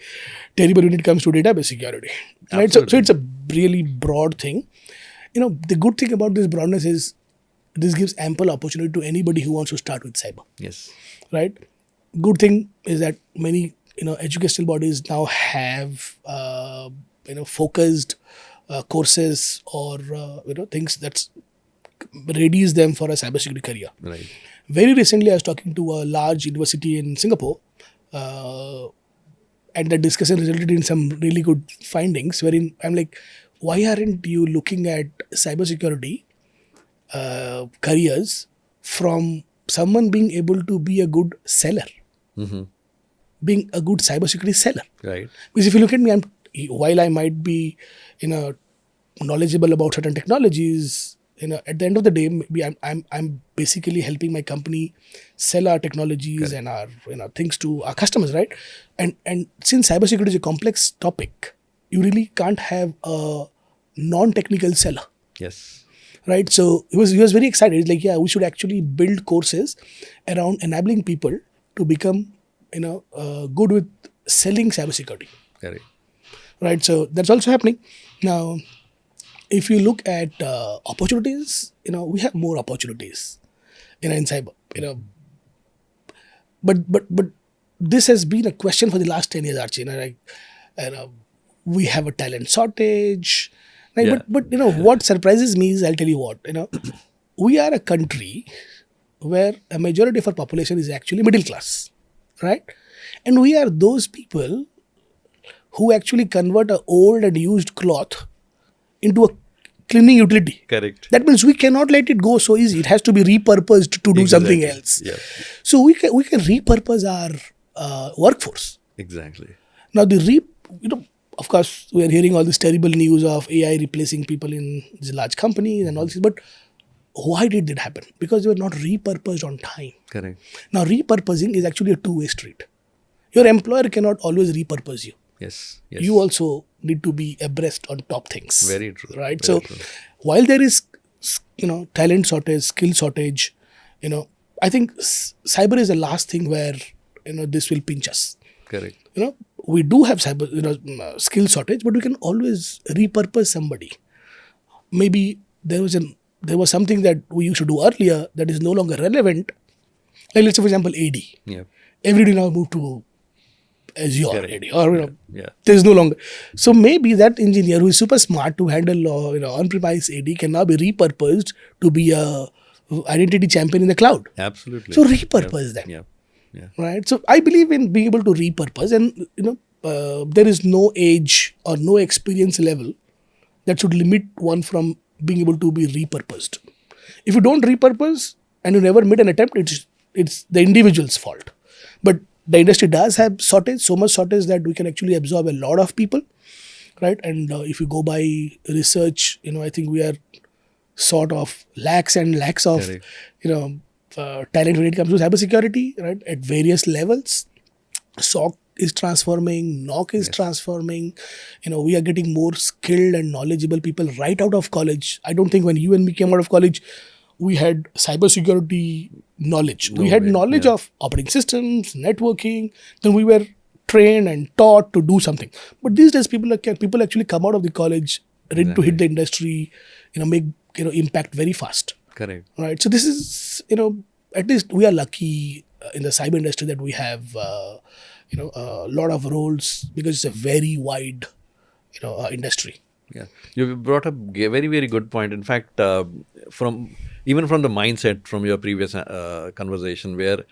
terrible when it comes to database security. Right? So it's a really broad thing. The good thing about this broadness is this gives ample opportunity to anybody who wants to start with cyber. Yes. Right? Good thing is that many educational bodies now have focused courses or things that readies them for a cybersecurity career. Right. Very recently, I was talking to a large university in Singapore, and the discussion resulted in some really good findings. Wherein I'm like, why aren't you looking at cybersecurity careers from someone being able to be a good seller, being a good cybersecurity seller? Right. Because if you look at me, while I might be, knowledgeable about certain technologies, at the end of the day, maybe I'm basically helping my company sell our technologies and our things to our customers, right? And since cybersecurity is a complex topic, you really can't have a non-technical seller. Yes. Right. So he was very excited. He's like, yeah, we should actually build courses around enabling people to become good with selling cybersecurity. Correct. Right. So that's also happening now. If you look at opportunities, we have more opportunities, in cyber, But this has been a question for the last 10 years, Archie. We have a talent shortage. Right? Yeah. But what surprises me is, I'll tell you what, we are a country where a majority of our population is actually middle class, right? And we are those people who actually convert an old and used cloth into a cleaning utility. Correct. That means we cannot let it go so easy. It has to be repurposed to do something else. Yeah. So we can repurpose our workforce. Exactly. Now of course, we are hearing all this terrible news of AI replacing people in these large companies and all this. But why did that happen? Because they were not repurposed on time. Correct. Now, repurposing is actually a two-way street. Your employer cannot always repurpose you. Yes. You also need to be abreast on top things. Very true. Right? Very So, true. while there is talent shortage, skill shortage. I think cyber is the last thing where this will pinch us. Correct. We do have cyber skill shortage, but we can always repurpose somebody. Maybe there was something that we used to do earlier that is no longer relevant. Like let's say for example AD. Yeah. Everybody now moved to Azure Correct. AD, or Yeah. there's no longer. So maybe that engineer who is super smart to handle on-premise AD can now be repurposed to be a identity champion in the cloud. Absolutely. So repurpose them. Yeah. Yeah. Right. So I believe in being able to repurpose, and there is no age or no experience level that should limit one from being able to be repurposed. If you don't repurpose and you never made an attempt, it's the individual's fault. But the industry does have shortage, so much shortage that we can actually absorb a lot of people, right? And if you go by research, I think we are sort of lakhs and lakhs of, Correct. Talent when it comes to cybersecurity, right? At various levels. SOC is transforming, NOC is transforming. We are getting more skilled and knowledgeable people right out of college. I don't think when you and me came out of college, we had cybersecurity knowledge. We had knowledge of operating systems, networking. Then we were trained and taught to do something. But these days, people actually come out of the college ready to hit the industry, make impact very fast. Correct. Right. So this is at least we are lucky in the cyber industry that we have a lot of roles because it's a very wide industry. Yeah, you brought up a very, very good point. In fact, from the mindset from your previous conversation, where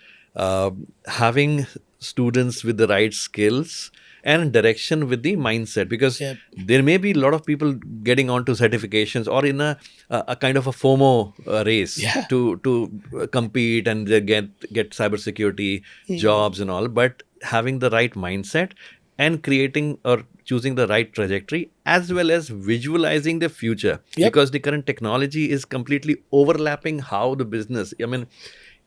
having students with the right skills and direction with the mindset, because there may be a lot of people getting onto certifications or in a kind of a FOMO race to compete and they get cybersecurity jobs and all, but having the right mindset and creating or choosing the right trajectory as well as visualizing the future, because the current technology is completely overlapping how the business, even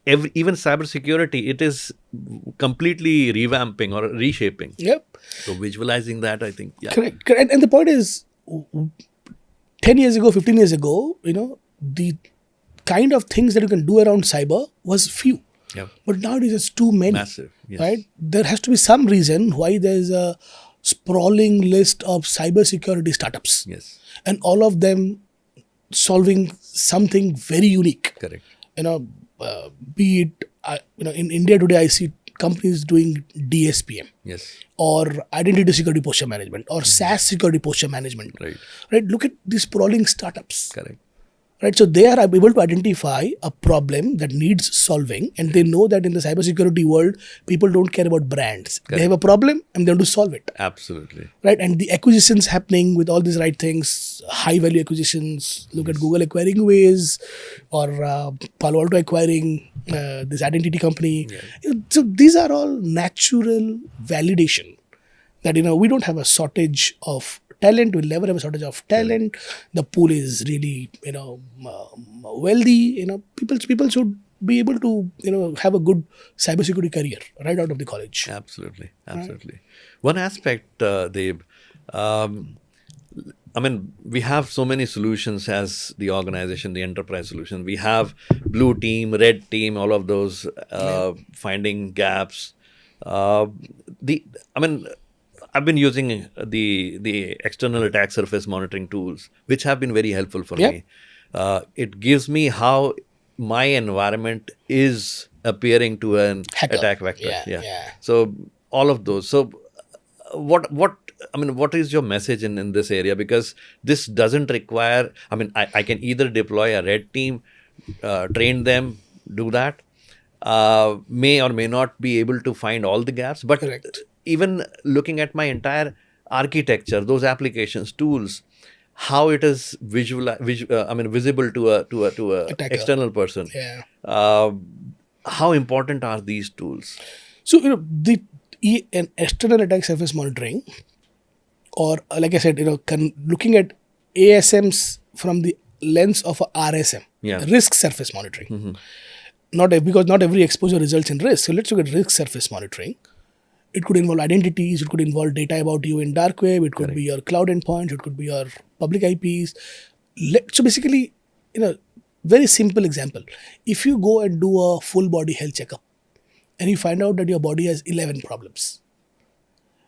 cybersecurity, it is completely revamping or reshaping. So visualizing that, I think, Correct. And the point is, 10 years ago, 15 years ago, the kind of things that you can do around cyber was few. But nowadays it's too many. Massive. Yes. Right? There has to be some reason why there's a sprawling list of cybersecurity startups. Yes. And all of them solving something very unique. Correct. Be it, in India today, I see companies doing DSPM. Yes. Or identity security posture management or SaaS security posture management. Right. Look at these sprawling startups. Correct. Right. So they are able to identify a problem that needs solving, and they know that in the cybersecurity world, people don't care about brands. Correct. They have a problem and they want to solve it. Absolutely. Right. And the acquisitions happening with all these right things, high value acquisitions. Look at Google acquiring Waze or Palo Alto acquiring this identity company. So these are all natural validation that we don't have a shortage of talent. We'll never have a shortage of talent. The pool is really wealthy. People should be able to have a good cybersecurity career right out of the college. Absolutely. One aspect, Deb, we have so many solutions as the organization, the enterprise solution. We have blue team, red team, all of those finding gaps. I've been using the external attack surface monitoring tools, which have been very helpful for me. It gives me how my environment is appearing to an attack vector. So all of those. So what is your message in this area? Because this doesn't require, I can either deploy a red team, train them, do that, may or may not be able to find all the gaps, but even looking at my entire architecture, those applications, tools, how it is visible to a external person. How important are these tools? So an external attack surface monitoring, or like I said, looking at ASMs from the lens of a RSM, risk surface monitoring. Because not every exposure results in risk. So let's look at risk surface monitoring. It could involve identities. It could involve data about you in dark web. It could be your cloud endpoints. It could be your public IPs. So basically, very simple example. If you go and do a full body health checkup and you find out that your body has 11 problems,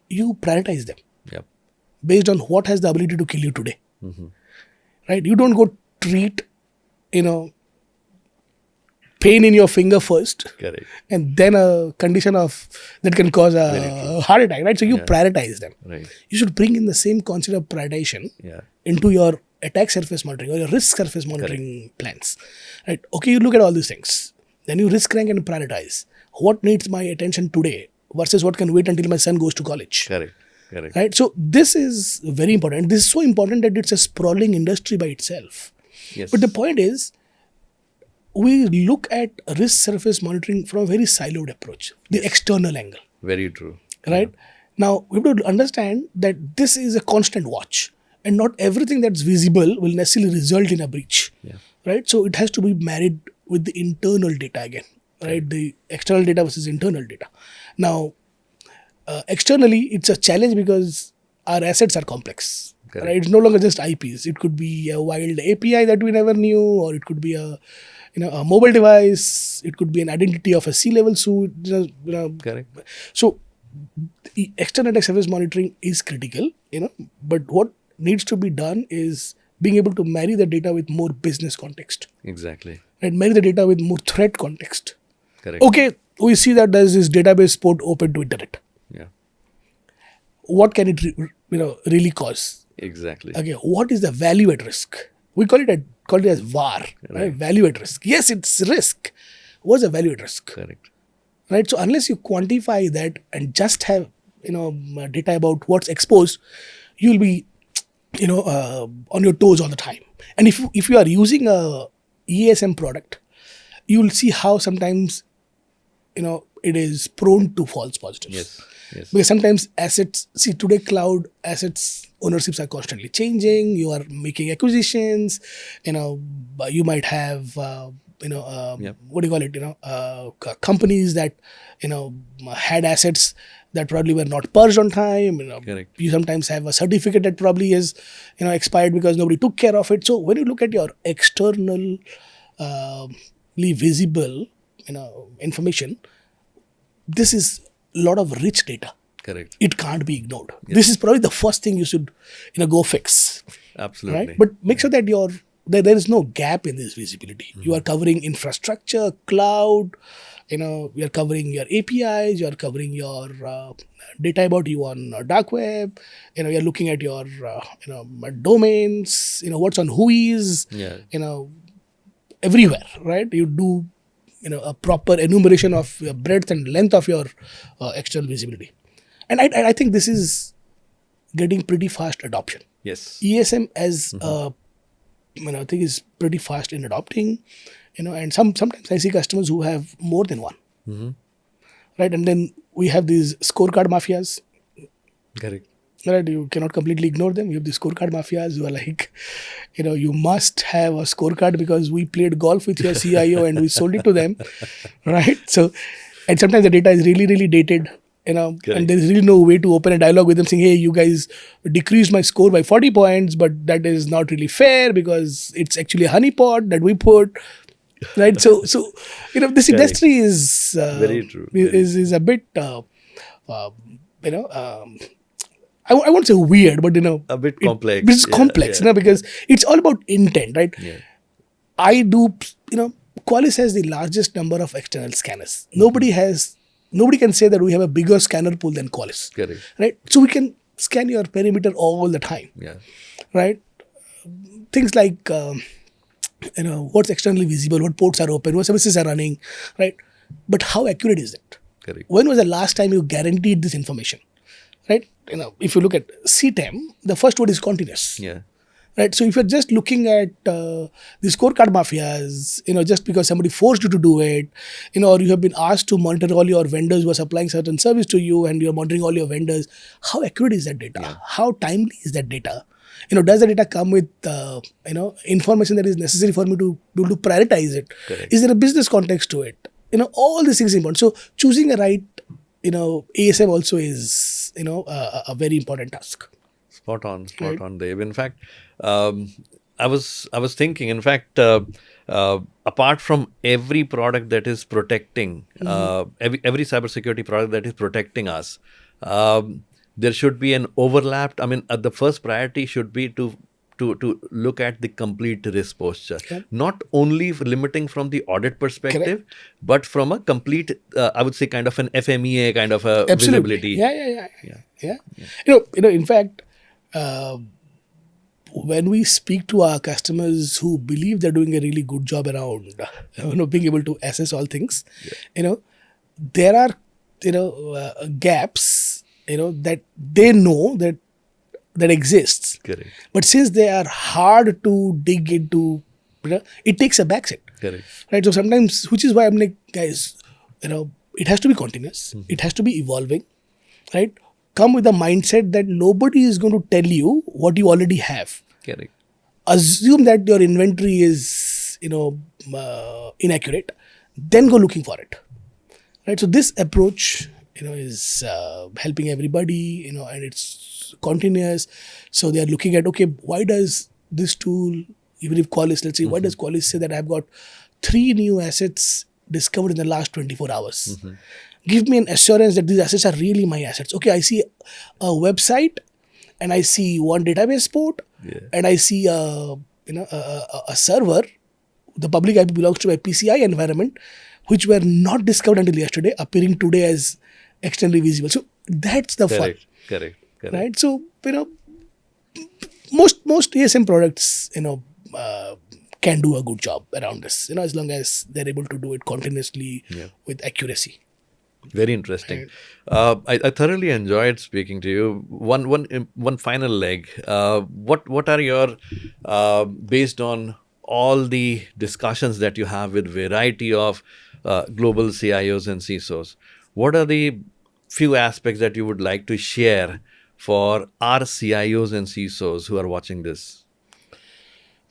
you prioritize them Yep. based on what has the ability to kill you today. Right? You don't go treat, pain in your finger first Correct. and then a condition of that can cause Very a heart attack, right? So you prioritize them. Right. You should bring in the same concept of prioritization Yeah. into your attack surface monitoring or your risk surface monitoring plans. Right? Okay, you look at all these things. Then you risk rank and prioritize. What needs my attention today versus what can wait until my son goes to college. Correct. Correct. Right? So this is very important. This is so important that it's a sprawling industry by itself. Yes. But the point is, we look at risk surface monitoring from a very siloed approach, the external angle. Very true. Right? Now, we have to understand that this is a constant watch and not everything that's visible will necessarily result in a breach. Yeah. Right? So it has to be married with the internal data again. Right? The external data versus internal data. Now, externally, it's a challenge because our assets are complex. Correct. Right? It's no longer just IPs. It could be a wild API that we never knew, or it could be a mobile device. It could be an identity of a C-level suit. Correct. So, the external attack surface monitoring is critical. But what needs to be done is being able to marry the data with more business context. Exactly. And marry the data with more threat context. Correct. Okay, we see that there's this database port open to internet. Yeah. What can it really cause? Exactly. Okay, what is the value at risk? We call it as VAR, right? Value at risk. Yes, it's risk. What's the value at risk? Correct. Right. So unless you quantify that and just have data about what's exposed, you'll be on your toes all the time. And if you are using a ESM product, you will see how sometimes it is prone to false positives. Yes. Yes. Because sometimes assets, today cloud assets ownerships are constantly changing. You are making acquisitions. You might have what do you call it? Companies that had assets that probably were not purged on time. Correct. You sometimes have a certificate that probably is expired because nobody took care of it. So when you look at your externally visible information, this is a lot of rich data. Correct. It can't be ignored. Yes. This is probably the first thing you should go fix. Absolutely. Right? But make sure that there is no gap in this visibility. You are covering infrastructure, cloud, you are covering your APIs, you are covering your data about you on dark web, you are looking at your domains, what's on whois, everywhere, right? You do a proper enumeration of your breadth and length of your external visibility. And I think this is getting pretty fast adoption. Yes. ESM as I think is pretty fast in adopting, and sometimes I see customers who have more than one. Right? And then we have these scorecard mafias. Correct. Right? You cannot completely ignore them. You have these scorecard mafias who are like, you must have a scorecard because we played golf with your CIO and we sold it to them. Right? So, and sometimes the data is really, really dated. And there is really no way to open a dialogue with them saying, hey, you guys decreased my score by 40 points, but that is not really fair because it's actually a honeypot that we put. Right. So this industry is very true. Is a bit, I won't say weird, but a bit complex. It's complex, because it's all about intent, right? Yeah. I do, Qualys has the largest number of external scanners. Nobody can say that we have a bigger scanner pool than Qualys. Correct. Right? So we can scan your perimeter all the time. Yeah. Right? Things like, what's externally visible, what ports are open, what services are running, right? But how accurate is it? Correct. When was the last time you guaranteed this information? Right? If you look at CTEM, the first word is continuous. Yeah. Right? So if you're just looking at the scorecard mafias, just because somebody forced you to do it, or you have been asked to monitor all your vendors who are supplying certain service to you and you're monitoring all your vendors, how accurate is that data? Yeah. How timely is that data? Does the data come with, information that is necessary for me to be able to prioritize it? Correct. Is there a business context to it? All these things are important. So choosing a right, ASM also is, a very important task. Spot on, Dave. In fact, I was thinking. In fact, apart from every product that is protecting, every cybersecurity product that is protecting us, there should be an overlap. I mean, the first priority should be to look at the complete risk posture, not only limiting from the audit perspective, but from a complete, I would say, kind of an FMEA kind of a Absolutely. visibility. Yeah. In fact, when we speak to our customers who believe they're doing a really good job around, being able to assess all things, there are, gaps, that they know that exists. Correct. But since they are hard to dig into, it takes a backseat. Correct. Right. So sometimes, which is why I'm like, guys, it has to be continuous. It has to be evolving. Right. Come with a mindset that nobody is going to tell you what you already have. Correct. Assume that your inventory is, inaccurate. Then go looking for it. Right. So this approach, is helping everybody, and it's continuous. So they are looking at, okay, why does this tool, even if Qualys, let's say, why does Qualys say that I've got 3 new assets discovered in the last 24 hours? Give me an assurance that these assets are really my assets. Okay, I see a website and I see one database port and I see a server. The public IP belongs to a PCI environment, which were not discovered until yesterday, appearing today as externally visible. So that's the fun. Correct. Right. So, most ASM products, can do a good job around this, as long as they're able to do it continuously with accuracy. Very interesting. I thoroughly enjoyed speaking to you. One final leg. What are your, based on all the discussions that you have with variety of global CIOs and CISOs, what are the few aspects that you would like to share for our CIOs and CISOs who are watching this?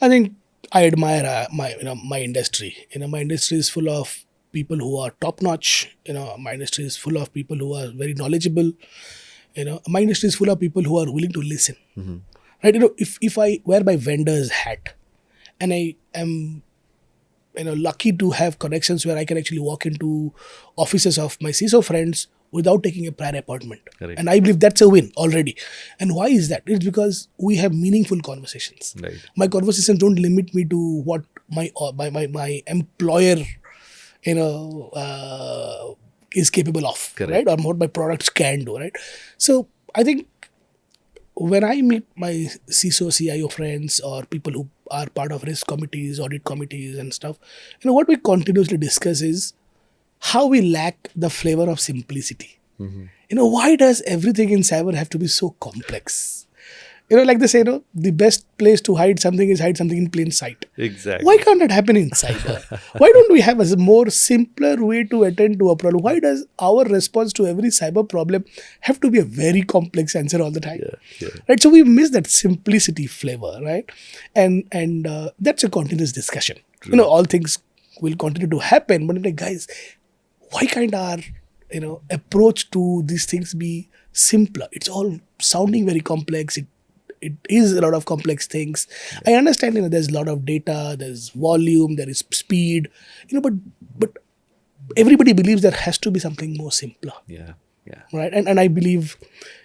I think I admire my industry. My industry is full of people who are top notch. My industry is full of people who are very knowledgeable. My industry is full of people who are willing to listen. Right? If I wear my vendor's hat, and I am lucky to have connections where I can actually walk into offices of my CISO friends without taking a prior appointment. Correct. And I believe that's a win already. And why is that? It's because we have meaningful conversations. Right. My conversations don't limit me to what my employer is capable of. Correct. Right? Or what my products can do. Right? So I think when I meet my CISO, CIO friends or people who are part of risk committees, audit committees and stuff, what we continuously discuss is how we lack the flavor of simplicity. Why does everything in cyber have to be so complex? Like they say, the best place to hide something is hide something in plain sight. Exactly. Why can't that happen in cyber? Why don't we have a more simpler way to attend to a problem? Why does our response to every cyber problem have to be a very complex answer all the time? Right? So we miss that simplicity flavor, right? And that's a continuous discussion. True. All things will continue to happen, but like, guys, why can't our approach to these things be simpler? It's all sounding very complex. It is a lot of complex things. I understand, there's a lot of data, there's volume, there is speed, but everybody believes there has to be something more simpler. Yeah. Right. And I believe,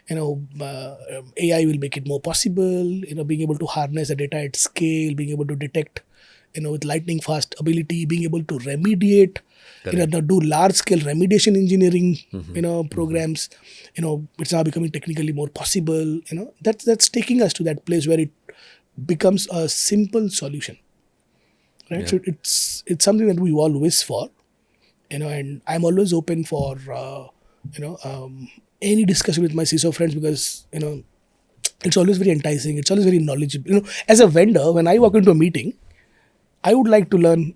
AI will make it more possible, being able to harness the data at scale, being able to detect, with lightning fast ability, being able to remediate, do large scale remediation engineering, programs, it's now becoming technically more possible. That's taking us to that place where it becomes a simple solution. Right. So it's something that we all wish for, and I'm always open for, any discussion with my CISO friends because, it's always very enticing. It's always very knowledgeable. As a vendor, when I walk into a meeting, I would like to learn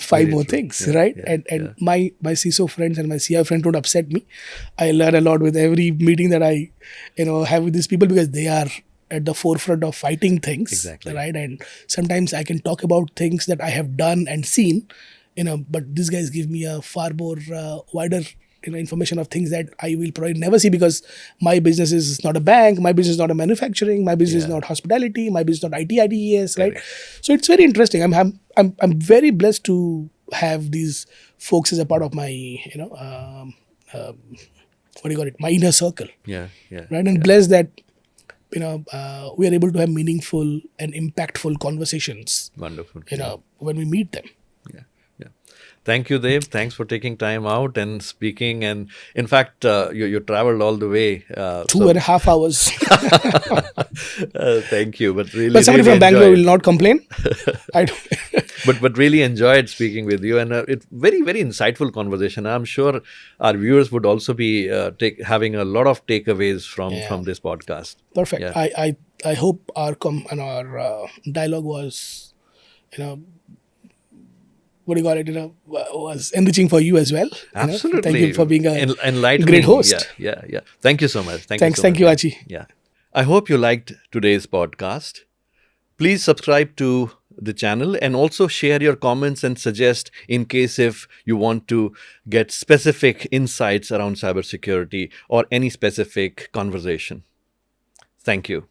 5 more things, right? And my CISO friends and my CIO friends don't upset me. I learn a lot with every meeting that I, have with these people because they are at the forefront of fighting things, exactly. Right? And sometimes I can talk about things that I have done and seen, but these guys give me a far more wider, information of things that I will probably never see because my business is not a bank, my business is not a manufacturing, my business is not hospitality, my business is not IT, ITES, right? So it's very interesting. I'm very blessed to have these folks as a part of my, what do you call it, my inner circle. Yeah. Right, and blessed that we are able to have meaningful and impactful conversations. Wonderful. When we meet them. Yeah. Thank you, Deb. Thanks for taking time out and speaking. And in fact, you traveled all the way. 2.5 hours. Thank you. But really, But somebody really from Bangalore enjoyed. will not complain. I don't. But really enjoyed speaking with you, and it's very, very insightful conversation. I'm sure our viewers would also be having a lot of takeaways from this podcast. Perfect. Yeah. I hope our dialogue was, what do you call it, was enriching for you as well. Absolutely. Thank you for being a enlightening. great host. Yeah. Thank you so much. Thank you, Achi. Yeah. I hope you liked today's podcast. Please subscribe to the channel and also share your comments and suggest in case if you want to get specific insights around cybersecurity or any specific conversation. Thank you.